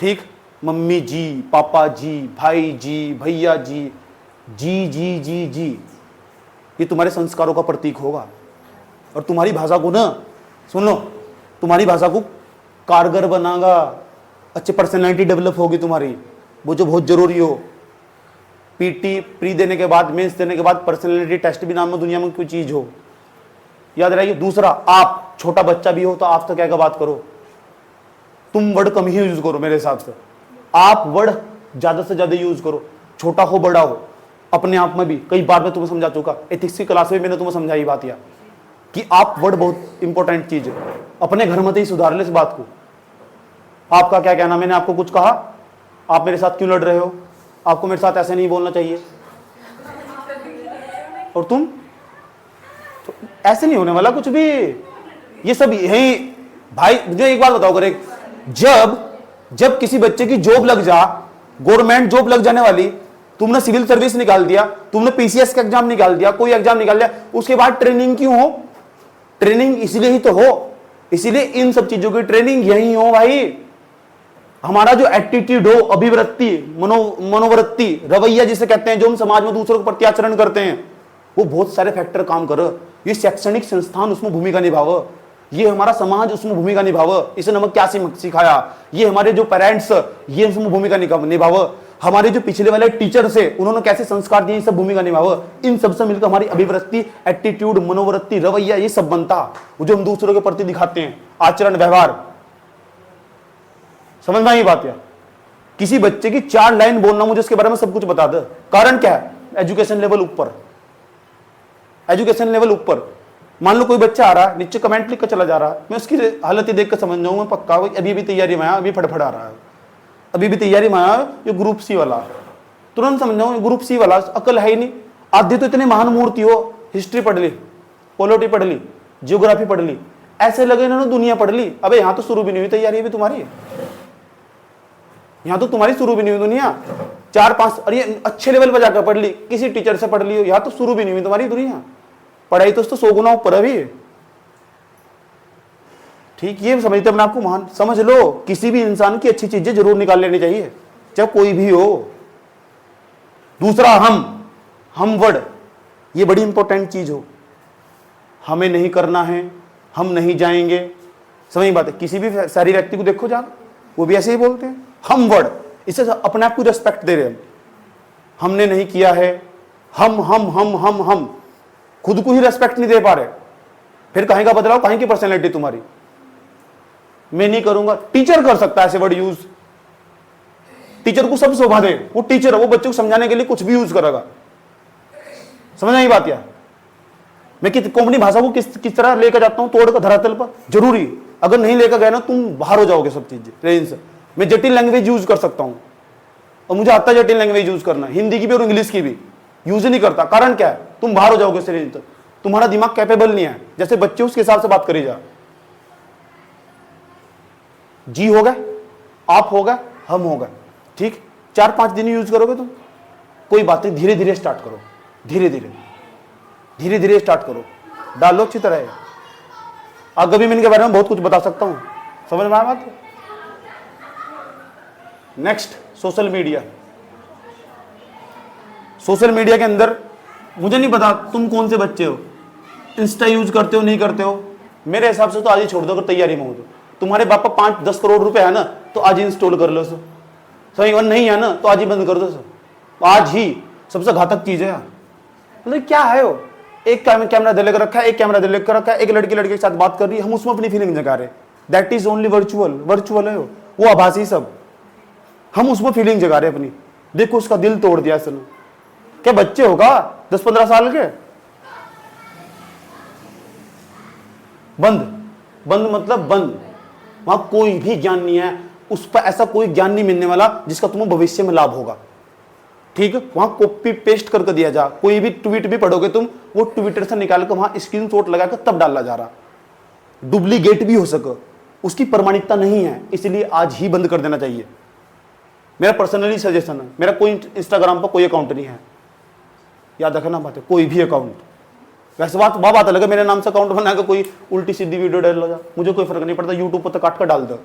ठीक। मम्मी जी, पापा जी, भाई जी, भैया जी, जी जी जी जी, ये तुम्हारे संस्कारों का प्रतीक होगा। और तुम्हारी भाषा को ना, सुनो, तुम्हारी भाषा को कारगर बनागा, अच्छी पर्सनैलिटी डेवलप होगी तुम्हारी, वो जो बहुत जरूरी हो। पीटी प्री देने के बाद, मेंस देने के बाद पर्सनैलिटी टेस्ट भी नाम में दुनिया में कोई चीज हो, याद रखिए। दूसरा, आप छोटा बच्चा भी हो तो आप तो क्या बात करो, तुम वर्ड कम ही यूज करो मेरे हिसाब से, आप वर्ड ज्यादा से ज्यादा यूज करो, छोटा हो बड़ा हो। अपने आप में भी कई बार मैं तुम्हें समझा चुका, एथिक्स की क्लास में मैंने तुम्हें समझाई बात यह कि आप वर्ड बहुत इंपॉर्टेंट चीज है। अपने घर में तो ही सुधार ले इस बात को। आपका क्या कहना, मैंने आपको कुछ कहा, आप मेरे साथ क्यों लड़ रहे हो, आपको मेरे साथ ऐसे नहीं बोलना चाहिए, और तुम तो ऐसे नहीं होने वाला कुछ भी। ये सब यही भाई, मुझे एक बात बताओ करे, जब किसी बच्चे की जॉब लग जा, गवर्नमेंट जॉब लग जाने वाली, तुमने सिविल सर्विस निकाल दिया, तुमने पीसीएस का एग्जाम निकाल दिया, कोई एग्जाम निकाल दिया, उसके बाद ट्रेनिंग क्यों हो? ट्रेनिंग इसलिए ही तो हो, इसीलिए इन सब चीजों की ट्रेनिंग यही हो भाई। हमारा जो एटीट्यूड हो, अभिवृत्ति, मनोवृत्ति, रवैया जिसे कहते हैं, जो हम समाज में दूसरों के प्रति आचरण करते हैं, वो बहुत सारे फैक्टर काम करो। ये शैक्षणिक संस्थान उसमें भूमिका निभाव, ये हमारा समाज उसमें भूमिका निभाव, इसे नमक क्या सिखाया, ये हमारे जो पेरेंट्स ये उसमें भूमिका निभाव, हमारे जो पिछले वाले टीचर्स है उन्होंने कैसे संस्कार दिए, सब भूमिका निभाव। इन सबसे मिलकर हमारी अभिवृत्ति, एटीट्यूड, मनोवृत्ति, रवैया, ये सब बनता जो हम दूसरों के प्रति दिखाते हैं, आचरण, व्यवहार। समझ में आई बात? या किसी बच्चे की 4 लाइन बोलना मुझे उसके बारे में सब कुछ बता दे, कारण क्या है? एजुकेशन लेवल ऊपर, एजुकेशन लेवल ऊपर। मान लो कोई बच्चा आ रहा है, नीचे कमेंट लिख कर चला जा रहा है, मैं उसकी हालत ही देख कर समझ जाऊंगा पक्का अभी भी तैयारी में आया, अभी फड़फड़ा रहा है, अभी भी तैयारी में आया, ये ग्रुप सी वाला, तुरंत समझ जाऊंगा ग्रुप सी वाला, अकल है ही नहीं। आधे तो इतने महान मूर्ति हो, हिस्ट्री पढ़ ली, पॉलिटी पढ़ ली, जियोग्राफी पढ़ ली, ऐसे लगे इन्होंने दुनिया पढ़ ली। अबे यहाँ तो शुरू भी नहीं हुई तैयारी अभी तुम्हारी, यहाँ तो तुम्हारी शुरू भी नहीं हुई दुनिया। 4-5 और ये अच्छे लेवल पर जाकर पढ़ ली, किसी टीचर से पढ़ ली हो, यहाँ तो शुरू भी नहीं हुई तुम्हारी दुनिया। पढ़ाई तो 100 गुना ऊपर अभी, ठीक। ये समझते अपने आपको महान समझ लो। किसी भी इंसान की अच्छी चीजें जरूर निकाल लेनी चाहिए, चाहे कोई भी हो। दूसरा, हम वर्ड, ये बड़ी इंपॉर्टेंट चीज हो। हमें नहीं करना है, हम नहीं जाएंगे, समझ बात है। किसी भी सारी व्यक्ति को देखो जा, वो भी ऐसे ही बोलते हैं, हम वर्ड, इससे अपने आप को रेस्पेक्ट दे रहे हैं। हमने नहीं किया है, हम खुद को ही रेस्पेक्ट नहीं दे पा रहे, फिर कहीं का बदलाव, कहीं की पर्सनैलिटी तुम्हारी। मैं नहीं करूंगा, टीचर कर सकता है ऐसे वर्ड यूज, टीचर को सब शोभा दे, वो टीचर है, वो बच्चों को समझाने के लिए कुछ भी यूज करेगा। समझ आई बात? या मैं कोंकणी भाषा को किस तरह लेकर जाता हूं, तोड़ कर धरातल पर, जरूरी। अगर नहीं लेकर गए ना, तुम बाहर हो जाओगे सब चीजें रेंज से। मैं जटिल लैंग्वेज यूज कर सकता हूं, और मुझे आता है जटिल लैंग्वेज यूज करना, हिंदी की भी और इंग्लिश की भी यूज ही नहीं करता। कारण क्या है? तुम बाहर हो जाओगे इस रेंज तक, तुम्हारा दिमाग कैपेबल नहीं है। जैसे बच्चे उसके हिसाब से बात करी जा, जी हो गए, आप हो गए, हम हो गए, ठीक। 4-5 दिन यूज करोगे तुम, कोई बात नहीं, धीरे धीरे स्टार्ट करो, धीरे धीरे धीरे धीरे स्टार्ट करो, डालो अच्छी तरह। अगर मैं इनके बारे में बहुत कुछ बता सकता हूं, समझ में आया बात। Next, social media. Social media के अंदर मुझे नहीं पता तुम कौन से बच्चे हो, इंस्टा यूज करते हो नहीं करते हो। मेरे हिसाब से तो आज ही छोड़ दो अगर तैयारी में हो तो। तुम्हारे पापा 5-10 करोड़ रुपए है ना, तो आज ही इंस्टॉल कर लो सो, सही। और नहीं है ना तो आज ही बंद कर दो सो, आज ही। सबसे घातक चीज है मतलब क्या है वो, एक कैमरा दिले कर रखा है, एक कैमरा दिले कर रखा है, एक लड़की के साथ बात कर रही है, हम उसमें अपनी फीलिंग जगा रहे। That is only virtual, virtual है वो आभासी सब, हम उसमें फीलिंग जगा रहे अपनी। देखो उसका दिल तोड़ दिया इसने। क्या बच्चे होगा 10-15 साल के, बंद। बंद मतलब बंद, वहां कोई भी ज्ञान नहीं है, उस पर ऐसा कोई ज्ञान नहीं मिलने वाला जिसका तुम्हें भविष्य में लाभ होगा, ठीक है। वहां कॉपी पेस्ट करके दिया जा, कोई भी ट्वीट भी पढ़ोगे तुम, वो ट्विटर से निकाल कर वहां स्क्रीनशॉट लगाकर तब डाला जा रहा, डुप्लीकेट भी हो सके, उसकी प्रमाणिकता नहीं है, इसलिए आज ही बंद कर देना चाहिए। मेरा पर्सनली सजेशन है। मेरा कोई इंस्टाग्राम पर कोई अकाउंट नहीं है, याद रखना बात है, कोई भी अकाउंट। वैसे बात अलग है, मेरे नाम से अकाउंट बनाकर कोई उल्टी सीधी वीडियो डाल जा, मुझे कोई फर्क नहीं पड़ता, यूट्यूब पर तो काट कर डाल दो।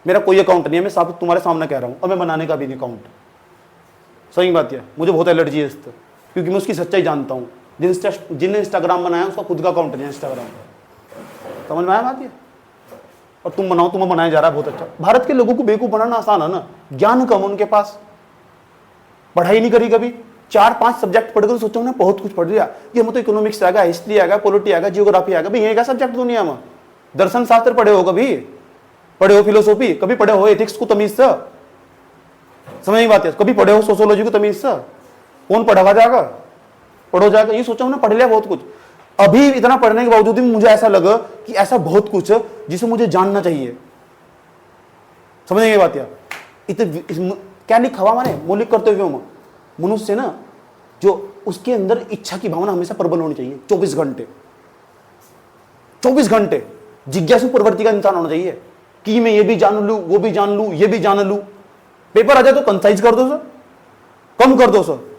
मेरा कोई अकाउंट नहीं है, मैं साफ तुम्हारे सामने कह रहा हूं, और मैं बनाने का भी नहीं अकाउंट, सही बात है। मुझे बहुत एलर्जी है इससे, क्योंकि मैं उसकी सच्चाई जानता हूँ। जिनने इंस्टाग्राम बनाया उसका खुद का अकाउंट नहीं है इंस्टाग्राम, समझ में आया बात है। और तुम बनाओ, तुम्हें बनाया जा रहा है बहुत अच्छा। भारत के लोगों को बेवकूफ बनाना आसान है ना, ज्ञान कम उनके पास, पढ़ाई नहीं करी कभी, 4-5 सब्जेक्ट पढ़कर सोचो ना बहुत कुछ पढ़ लिया, ये हम तो इकोनॉमिक्स आ गया, हिस्ट्री आ गया, पॉलिटी आ गया, जियोग्राफी आ गया, भाई ये क्या सब्जेक्ट दुनिया में। दर्शन शास्त्र पढ़े हो कभी, पढ़े हो फिलोसॉफी कभी, पढ़े हो एथिक्स को तमीज से, समझ नहीं बात है, कभी पढ़े हो सोशियोलॉजी को तमीज से, कौन पढ़ावा जाएगा, पढ़ो जाएगा, ये सोचा हमने पढ़ लिया बहुत कुछ। अभी इतना पढ़ने के बावजूद भी मुझे ऐसा लगा कि ऐसा बहुत कुछ है जिसे मुझे जानना चाहिए, समझेंगे बात यार। क्या लिखा हुआ हमारे मौलिक कर्तव्यों में, मनुष्य ना जो उसके अंदर इच्छा की भावना हमेशा प्रबल होनी चाहिए, 24 घंटे 24 घंटे जिज्ञासु प्रवृत्ति का इंसान होना चाहिए, कि मैं ये भी जान लूं, वो भी जान लूं, ये भी जान लूं। पेपर आ जाए तो कंसाइज कर दो सर, कम कर दो सर।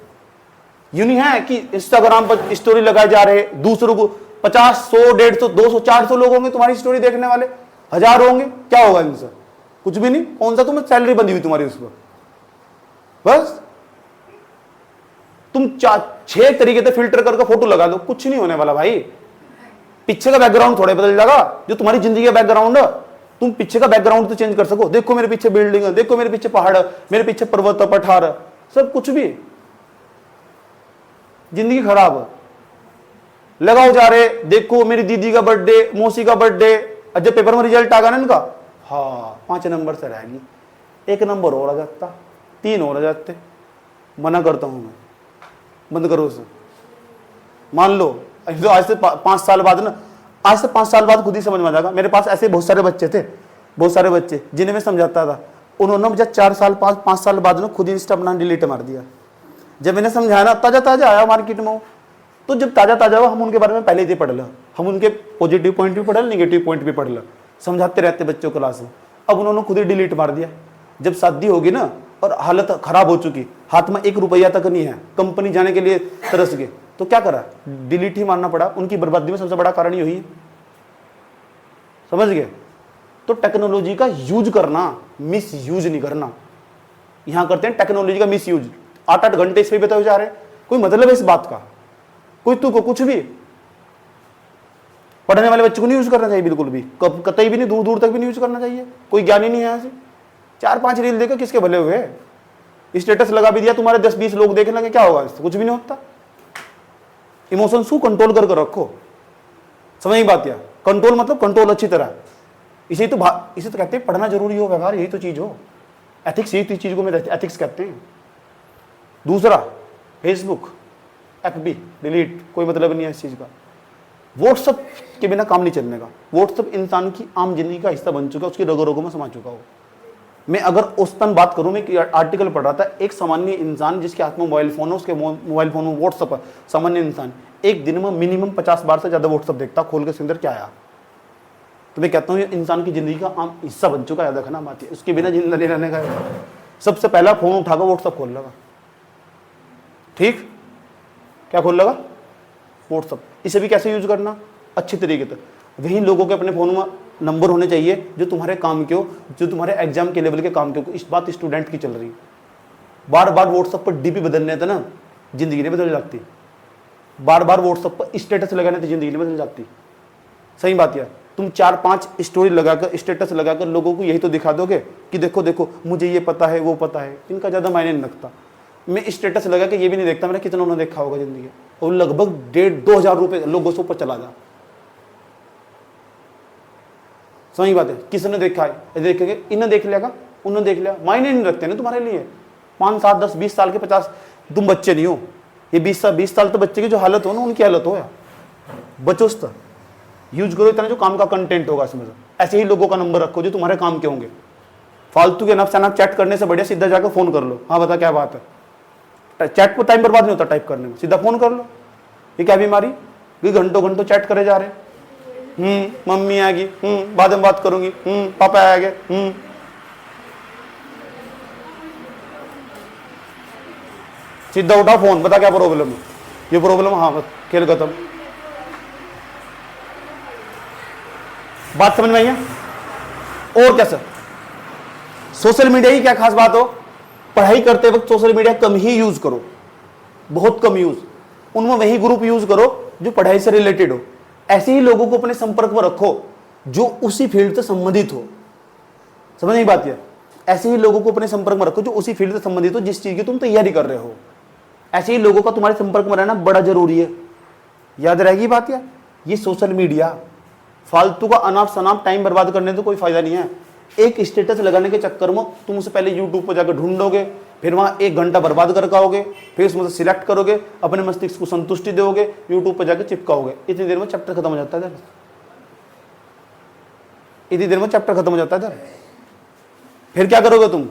यूं नहीं है कि इंस्टाग्राम पर स्टोरी लगाए जा रहे, दूसरों को 50, 100, 150, 200, 400 लोग होंगे तुम्हारी स्टोरी देखने वाले, 1000 होंगे, क्या होगा इनसे, कुछ भी नहीं। कौन सा तुम्हें सैलरी बंधी हुई तुम्हारी उस पर, बस तुम 6 तरीके से फिल्टर करके फोटो लगा दो, कुछ नहीं होने वाला भाई। पीछे का बैकग्राउंड थोड़े बदल जाएगा, जो तुम्हारी जिंदगी का बैकग्राउंड है, तुम पीछे का बैकग्राउंड तो चेंज कर सको। देखो मेरे पीछे बिल्डिंग है, देखो मेरे पीछे पहाड़ है, मेरे पीछे पर्वत पठार, सब कुछ भी, जिंदगी खराब है। लगाओ जा रहे, देखो मेरी दीदी का बर्थडे, मौसी का बर्थडे, जब पेपर में रिजल्ट आ गया ना इनका, हाँ 5 नंबर से रहेगी, 1 नंबर और आ जाता, 3 और आ जाते। मना करता हूं मैं, बंद करो उसे। मान लो तो आज से 5 साल बाद ना, आज से 5 साल बाद खुद ही समझ में आ जाएगा। मेरे पास ऐसे बहुत सारे बच्चे थे, बहुत सारे बच्चे जिन्हें मैं समझाता था, उन्होंने मुझे 4 साल 5 साल बाद ना खुद इंस्टा अपना डिलीट मार दिया। जब मैंने समझाया ना, ताजा ताजा आया मार्केट में, तो जब ताजा ताजा हुआ हम उनके बारे में पहले ही पढ़ लो, हम उनके पॉजिटिव पॉइंट भी पढ़ लो, नेगेटिव पॉइंट भी पढ़ लो, समझाते रहते बच्चों क्लास में। अब उन्होंने खुद ही डिलीट मार दिया। जब शादी होगी ना और हालत खराब हो चुकी, हाथ में 1 रुपया तक नहीं है, कंपनी जाने के लिए तरस गए, तो क्या करा, डिलीट ही मारना पड़ा। उनकी बर्बादी में सबसे बड़ा कारण यही है, समझ गए। तो टेक्नोलॉजी का यूज करना, मिस यूज नहीं करना। यहां करते हैं टेक्नोलॉजी का मिस यूज, 8-8 घंटे इस पे बताए जा रहे हैं, कोई मतलब है इस बात का, कोई तू को कुछ भी। पढ़ने वाले बच्चों को नहीं यूज करना चाहिए बिल्कुल भी, कतई भी नहीं, दूर दूर तक भी नहीं यूज करना चाहिए। कोई ज्ञान ही नहीं है ऐसे। 4-5 रील देखो किसके भले हुए, स्टेटस लगा भी दिया, तुम्हारे 10-20 लोग देखने लगे, क्या होगा इससे, कुछ भी नहीं होता। इमोशंस को कंट्रोल करके रखो, समझ नहीं बात। कंट्रोल मतलब कंट्रोल अच्छी तरह। इसे तो कहते हैं पढ़ना जरूरी हो, व्यवहार यही तो चीज हो, एथिक्स यही तो चीज को मैं एथिक्स कहते हैं। दूसरा, फेसबुक FB डिलीट, कोई मतलब नहीं है इस चीज का। व्हाट्सएप के बिना काम नहीं चलने का। व्हाट्सएप इंसान की आम जिंदगी का हिस्सा बन चुका है, उसकी रगों रगों में समा चुका हो। मैं अगर औसतन बात करूं, मैं एक आर्टिकल पढ़ रहा था, एक सामान्य इंसान जिसके हाथ में मोबाइल फोन है, उसके मोबाइल फोन में व्हाट्सएप है, सामान्य इंसान एक दिन में मिनिमम 50 बार से ज्यादा व्हाट्सएप देखता, खोल के सुंदर क्या आया, तो मैं कहता हूँ ये इंसान की जिंदगी का आम हिस्सा बन चुका है, याद रखना बात है। उसके बिना जिंदगी रहने का सबसे पहला फोन उठाकर व्हाट्सअप खोल लगा, ठीक, क्या खोल लगा, व्हाट्सअप। इसे भी कैसे यूज करना, अच्छी तरीके से। वही लोगों के अपने फोन में नंबर होने चाहिए जो तुम्हारे काम के हो, जो तुम्हारे एग्जाम के लेवल के काम के हो। इस बात स्टूडेंट की चल रही है, बार बार व्हाट्सअप पर डीपी बदलने थे ना, जिंदगी नहीं बदल जाती। बार बार व्हाट्सअप पर स्टेटस लगाने से जिंदगी नहीं बदल जाती। सही बात है। तुम 4-5 स्टोरी लगाकर, स्टेटस लगाकर लोगों को यही तो दिखा दोगे कि देखो देखो मुझे ये पता है वो पता है, इनका ज़्यादा मायने नहीं रखता। मैं स्टेटस लगा के ये भी नहीं देखता मैंने कितना उन्होंने देखा होगा जिंदगी, और लगभग 1,500-2 हज़ार रुपये लोगों से ऊपर चला जा। सही बात है। किसने देखा है, देखेंगे इन्हें देख लिया, उन्होंने देख लिया, मायने नहीं रखते ना तुम्हारे लिए। 5, 7, 10, 20 साल के 50, तुम बच्चे नहीं हो। ये 20 साल तो बच्चे की जो हालत हो ना, उनकी हालत हो यार। बचो उस तरह यूज करो इतना जो काम का कंटेंट होगा इसमें। ऐसे ही लोगों का नंबर रखो जो तुम्हारे काम के होंगे। फालतू के नफ चैट करने से बढ़िया सीधा जाकर फोन कर लो, हाँ बता क्या बात है। चैट पर टाइम बर्बाद नहीं होता टाइप करने में, सीधा फोन कर लो। ये क्या बीमारी, ये घंटों घंटों चैट करे जा रहे। मम्मी आएगी, बाद में बात करूंगी, पापा आएंगे, सीधा उठा फोन, बता क्या प्रॉब्लम है। ये प्रॉब्लम, हाँ बस खेल खत्म। बात समझ में आई है। और क्या सर, सोशल मीडिया की क्या खास बात हो, पढ़ाई करते वक्त सोशल मीडिया कम ही यूज करो, बहुत कम यूज। उनमें वही ग्रुप यूज करो जो पढ़ाई से रिलेटेड हो। ऐसे ही लोगों को अपने संपर्क में रखो जो उसी फील्ड से संबंधित हो। समझ नहीं बात है। ऐसे ही लोगों को अपने संपर्क में रखो जो उसी फील्ड से संबंधित हो, जिस चीज की तुम तैयारी कर रहे हो। ऐसे ही लोगों का तुम्हारे संपर्क में रहना बड़ा जरूरी है। याद रहेगी बात यार। ये सोशल मीडिया फालतू का अनाप शनाप टाइम बर्बाद करने तो कोई फायदा नहीं है। एक स्टेटस लगाने के चक्कर में तुम उससे पहले यूट्यूब पर जाकर ढूंढोगे, फिर वहां 1 घंटा बर्बाद कर पाओगे, फिर उसमें से सिलेक्ट करोगे, अपने मस्तिष्क को संतुष्टि दोगे, यूट्यूब पर जाकर चिपकाओगे। इतनी देर में चैप्टर खत्म हो जाता है, इतनी देर में चैप्टर खत्म हो जाता है। फिर क्या करोगे तुम,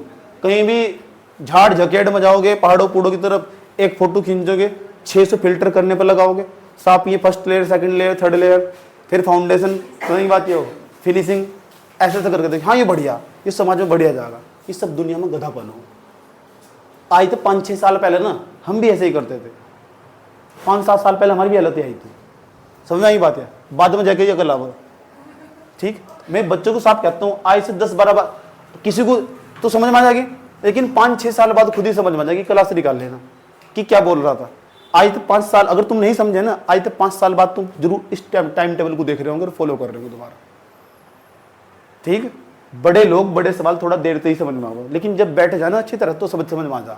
कहीं भी झाड़ झकेड़ में जाओगे, पहाड़ों पूड़ों की तरफ एक फोटो खींचोगे, 600 फिल्टर करने पर लगाओगे, साफ ये first layer, second layer, third layer, फिर फाउंडेशन, तो नहीं बात ये हो, फिनिशिंग, ऐसे ऐसे करके देखो, हाँ ये बढ़िया, ये समाज में बढ़िया जाएगा। ये सब दुनिया में गधापन हो। आज तो 5-6 साल पहले ना हम भी ऐसे ही करते थे। 5-7 साल पहले हमारी भी हालत आई थी। समझ में आई बात है। बाद में जाके ये कर लाभ, ठीक। मैं बच्चों को साफ कहता हूँ, आज से 10-12 बार किसी को तो समझ में आ जाएगी, लेकिन 5-6 साल बाद खुद ही समझ में आ जाएगी। क्लास से निकाल लेना कि क्या बोल रहा था। आज तो 5 साल, अगर तुम नहीं समझे ना, आज तो 5 साल बाद तुम जरूर इस टाइम टेबल को देख रहे होंगे और फॉलो कर रहे होंगे दोबारा, ठीक। बड़े लोग बड़े सवाल थोड़ा देर से ही समझ में आओगे, लेकिन जब बैठ जाना अच्छी तरह तो समझ में आ जा।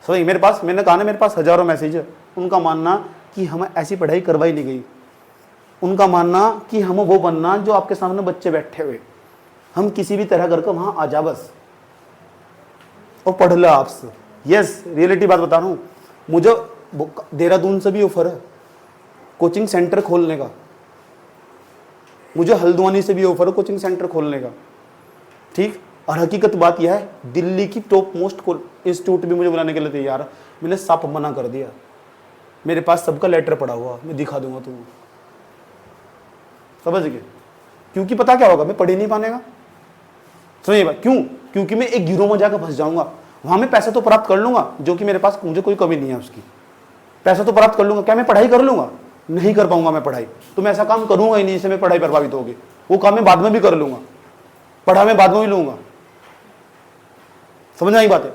सही। मेरे पास, मैंने कहा ना, मेरे पास हजारों मैसेज है। उनका मानना कि हमें ऐसी पढ़ाई करवाई नहीं गई, उनका मानना कि हमें वो बनना जो आपके सामने बच्चे बैठे हुए, हम किसी भी तरह करके वहां आ जा बस और पढ़ लो आपसे। यस, रियलिटी बात बता रहा हूँ। मुझे देहरादून से भी ऑफर है कोचिंग सेंटर खोलने का, मुझे हल्द्वानी से भी ऑफर है कोचिंग सेंटर खोलने का, ठीक। और हकीकत बात यह है, दिल्ली की टॉप मोस्ट इंस्टीट्यूट भी मुझे बुलाने के लिए तैयार है। मैंने साफ मना कर दिया। मेरे पास सबका लेटर पड़ा हुआ, मैं दिखा दूंगा तुम्हें, समझ गए। क्योंकि पता क्या होगा, मैं पढ़ ही नहीं पानेगा। समझिए बात। क्यों? क्योंकि मैं एक गिरोह में जाकर फंस जाऊंगा। वहां मैं पैसा तो प्राप्त कर लूंगा, जो कि मेरे पास, मुझे कोई कमी नहीं है उसकी, पैसा तो प्राप्त कर लूंगा। क्या मैं पढ़ाई कर लूंगा? नहीं कर पाऊंगा मैं पढ़ाई। तो मैं ऐसा काम करूंगा ही नहीं जिससे मैं पढ़ाई प्रभावित होगी। वो काम मैं बाद में भी कर लूंगा, पढ़ा मैं बाद में भी लूंगा। समझ आई बात है।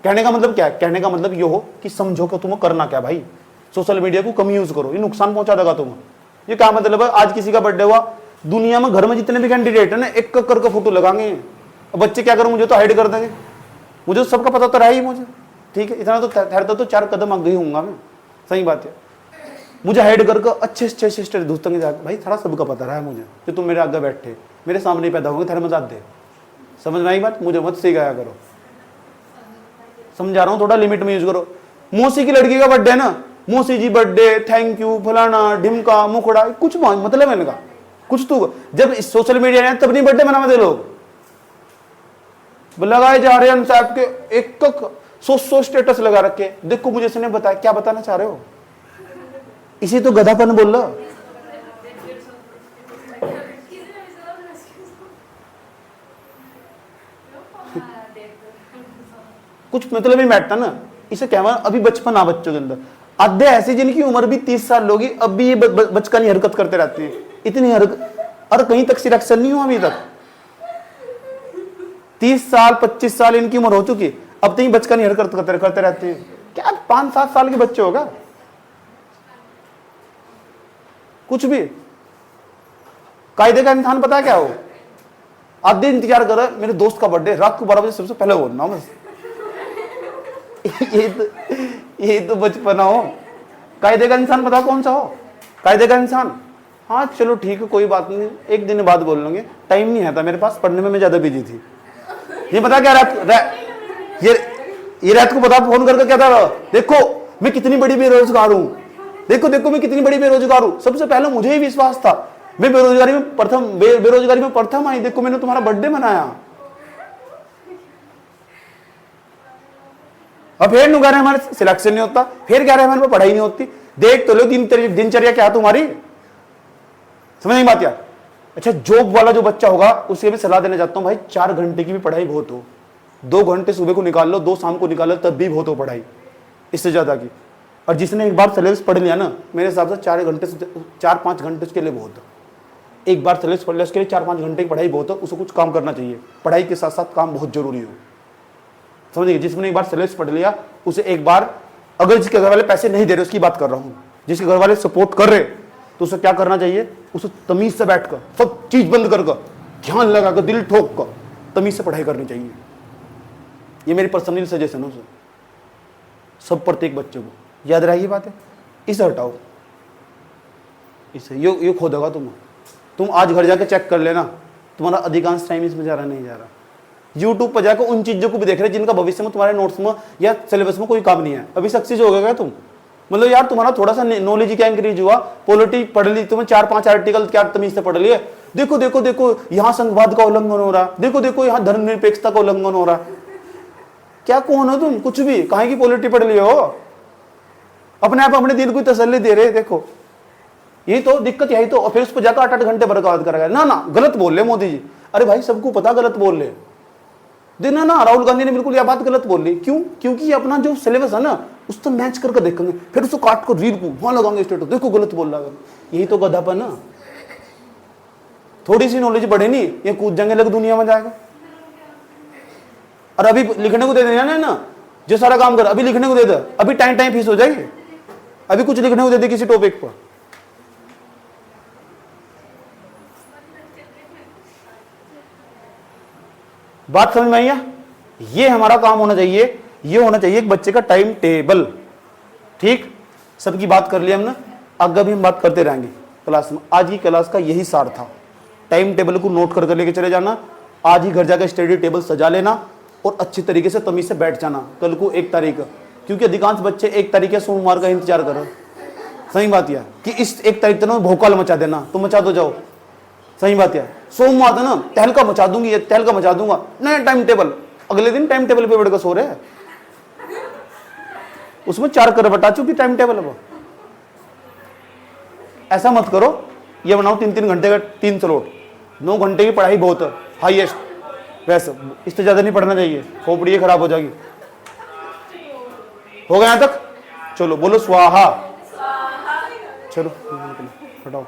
कहने का मतलब क्या है? कहने का मतलब ये हो कि समझो कि तुम्हें करना क्या भाई। सोशल मीडिया को कम यूज करो, ये नुकसान पहुंचा देगा तुम्हें। ये क्या मतलब है? आज किसी का बर्थडे हुआ, दुनिया में घर में जितने भी कैंडिडेट है ना, एक करके फोटो लगाएंगे। बच्चे क्या करें, मुझे तो हाइड कर देंगे, मुझे तो सबका पता तो रहा ही मुझे, ठीक है। इतना तो ठहरता तो 4 कदम आगे होऊंगा मैं। सही बात है। मुझे हाइड करके अच्छे सिस्टर दोस्तों के जाकर, भाई थोड़ा सबका पता रहा है मुझे कि तुम मेरे आगे बैठे, मेरे सामने पैदा होंगे, थोड़ा मजाक दे। समझ में आई बात? मुझे मत सिखाया करो, समझा रहा हूँ, थोड़ा लिमिट में यूज करो। मौसी की लड़की का बर्थडे है ना, मौसी जी बर्थडे, थैंक यू, फलाना ढिमका मुखड़ा, कुछ मतलब है इनका कुछ। तो जब सोशल मीडिया है तब नहीं बर्थडे मनाते लोग, लगाए जा रहे हैं साहब के एक 100 स्टेटस लगा रखे। देखो मुझे इसने बताया, क्या बताना चाह रहे हो? इसी तो गधापन बोल रहा। कुछ मतलब नहीं बैठता ना। इसे क्या अभी बचपन आ बच्चों के अंदर, आधे ऐसे जिनकी उम्र भी 30 साल होगी अब भी ये बचकानी हरकत करते रहते हैं, इतनी हरकत। और कहीं तक सिलेक्शन नहीं हुआ अभी तक, 30 साल 25 साल इनकी उम्र हो चुकी, अब तो ये बचकानी हरकत करते रहते हैं। क्या 5-7 साल के बच्चे होगा, कुछ भी। कायदे का इंसान पता क्या हो, आधे इंतजार कर रहा है मेरे दोस्त का बर्थडे, रात को 12 बजे सबसे पहले बोलना हो बस। ये तो बचपना हो। कायदे का इंसान पता कौन सा हो, कायदे का इंसान, हाँ चलो ठीक है कोई बात नहीं, एक दिन बाद बोल लेंगे, टाइम नहीं आता मेरे पास, पढ़ने में मैं ज्यादा बिजी थी। ये पता क्या ये रात को पता फोन करके कहता रहा, देखो मैं कितनी बड़ी बेरोजगार हूं, देखो देखो मैं कितनी बड़ी बेरोजगार हूं। सबसे पहले मुझे ही विश्वास था, मैं बेरोजगारी में प्रथम आई, देखो मैंने तुम्हारा बर्थडे मनाया। अब फिर कह रहे हमारे सिलेक्शन नहीं होता, फिर कह रहे हमारे में पढ़ाई नहीं होती। देख तो लो दिनचर्या क्या तुम्हारी, समझ नहीं बात यार। अच्छा जॉब वाला जो बच्चा होगा उसे भी सलाह देना चाहता हूं, भाई 4 घंटे की भी पढ़ाई बहुत हो, 2 घंटे सुबह को निकाल लो, 2 शाम को निकाल लो, तब भी बहुत हो पढ़ाई, इससे ज्यादा की। और जिसने एक बार सिलेबस पढ़ लिया ना, मेरे हिसाब से 4-5 घंटे उसके लिए बहुत है। एक बार सिलेबस पढ़ लिया उसके लिए 4-5 घंटे की पढ़ाई बहुत है, उसको कुछ काम करना चाहिए, पढ़ाई के साथ साथ काम बहुत जरूरी हो, समझिए। जिसने एक बार सिलेबस पढ़ लिया उसे एक बार, अगर जिसके घर वाले पैसे नहीं दे रहे उसकी बात कर रहा हूं, जिसके घर वाले सपोर्ट कर रहे तो उसे क्या करना चाहिए, उसे तमीज से बैठकर सब चीज बंद कर ध्यान लगाकर दिल ठोक कर तमीज से पढ़ाई करनी चाहिए। ये मेरी पर्सनल सजेशन है उसे, सब प्रत्येक बच्चे को याद रहेगी बात है। इसे हटाओ, इसे यो खो देगा तुम आज घर जाके चेक कर लेना, तुम्हारा अधिकांश टाइम इसमें जा रहा नहीं जा रहा। यूट्यूब पर जाकर उन चीजों को भी देख रहे जिनका भविष्य में तुम्हारे नोट्स में या सिलेबस में कोई काम नहीं है। अभी सक्सेस हो गया तुम, मतलब यार तुम्हारा थोड़ा सा नॉलेज क्या इंक्रीज हुआ, पॉलिटी पढ़ ली तुमने, 4-5 आर्टिकल क्या तमीज से पढ़ लिए, देखो देखो देखो यहाँ संघवाद का उल्लंघन हो रहा, देखो देखो यहाँ धर्मनिरपेक्षता का उल्लंघन हो रहा। क्या कौन हो तुम, कुछ भी, कहाँ की पॉलिटी पढ़ लिए हो, अपने आप अपने दिल को तसल्ली दे रहे। देखो यही तो दिक्कत, यही तो। और फिर उस पर जाकर 8-8 घंटे बर्बाद करेगा। ना गलत बोल रहे मोदी जी, अरे भाई सबको पता गलत बोल रहे, देखना ना राहुल गांधी ने बिल्कुल यह बात गलत बोल ली। क्यों? क्योंकि अपना जो सिलेबस है ना उससे मैच करके देखेंगे, फिर उसको काट कर रील को वहां लगाएंगे स्टेटस, देखो गलत बोल रहा है। यही तो गधापन ना, थोड़ी सी नॉलेज बढ़े नहीं ये कूद जाएंगे, अलग दुनिया में जाएगा। और अभी लिखने को दे देना ना, जो सारा काम कर अभी लिखने को दे दे, अभी टाइम फीस हो जाएगी, अभी कुछ लिखने को दे दे किसी टॉपिक पर। बात समझ में आई है? ये हमारा काम होना चाहिए, ये होना चाहिए एक बच्चे का टाइम टेबल। ठीक, सबकी बात कर लिया हमने, आगे भी हम बात करते रहेंगे क्लास में। आज की क्लास का यही सार था, टाइम टेबल को नोट करके लेके चले जाना, आज ही घर जाकर स्टडी टेबल सजा लेना और अच्छी तरीके से तमीज से बैठ जाना। कल को 1 तारीख, क्योंकि अधिकांश बच्चे 1 तारीख या सोमवार का इंतजार करो। सही बात यह कि इस 1 तारीख तक भोकाल मचा देना, तो मचा दो जाओ। सही बात है, सोमवार था ना तहलका मचा दूंगी, ये तहलका मचा दूंगा, नया टाइम टेबल, अगले दिन टाइम टेबल पे बैठकर सो रहे हैं, उसमें 4 करवट आ चुकी टाइम टेबल। वो ऐसा मत करो, ये बनाओ 3-3 घंटे का 3 स्लॉट, 9 घंटे की पढ़ाई बहुत है हाईएस्ट, वैसे इससे ज्यादा नहीं पढ़ना चाहिए, खोपड़ी खराब हो जाएगी। हो गया यहां तक? चलो बोलो स्वाहा। चलो हटाओ।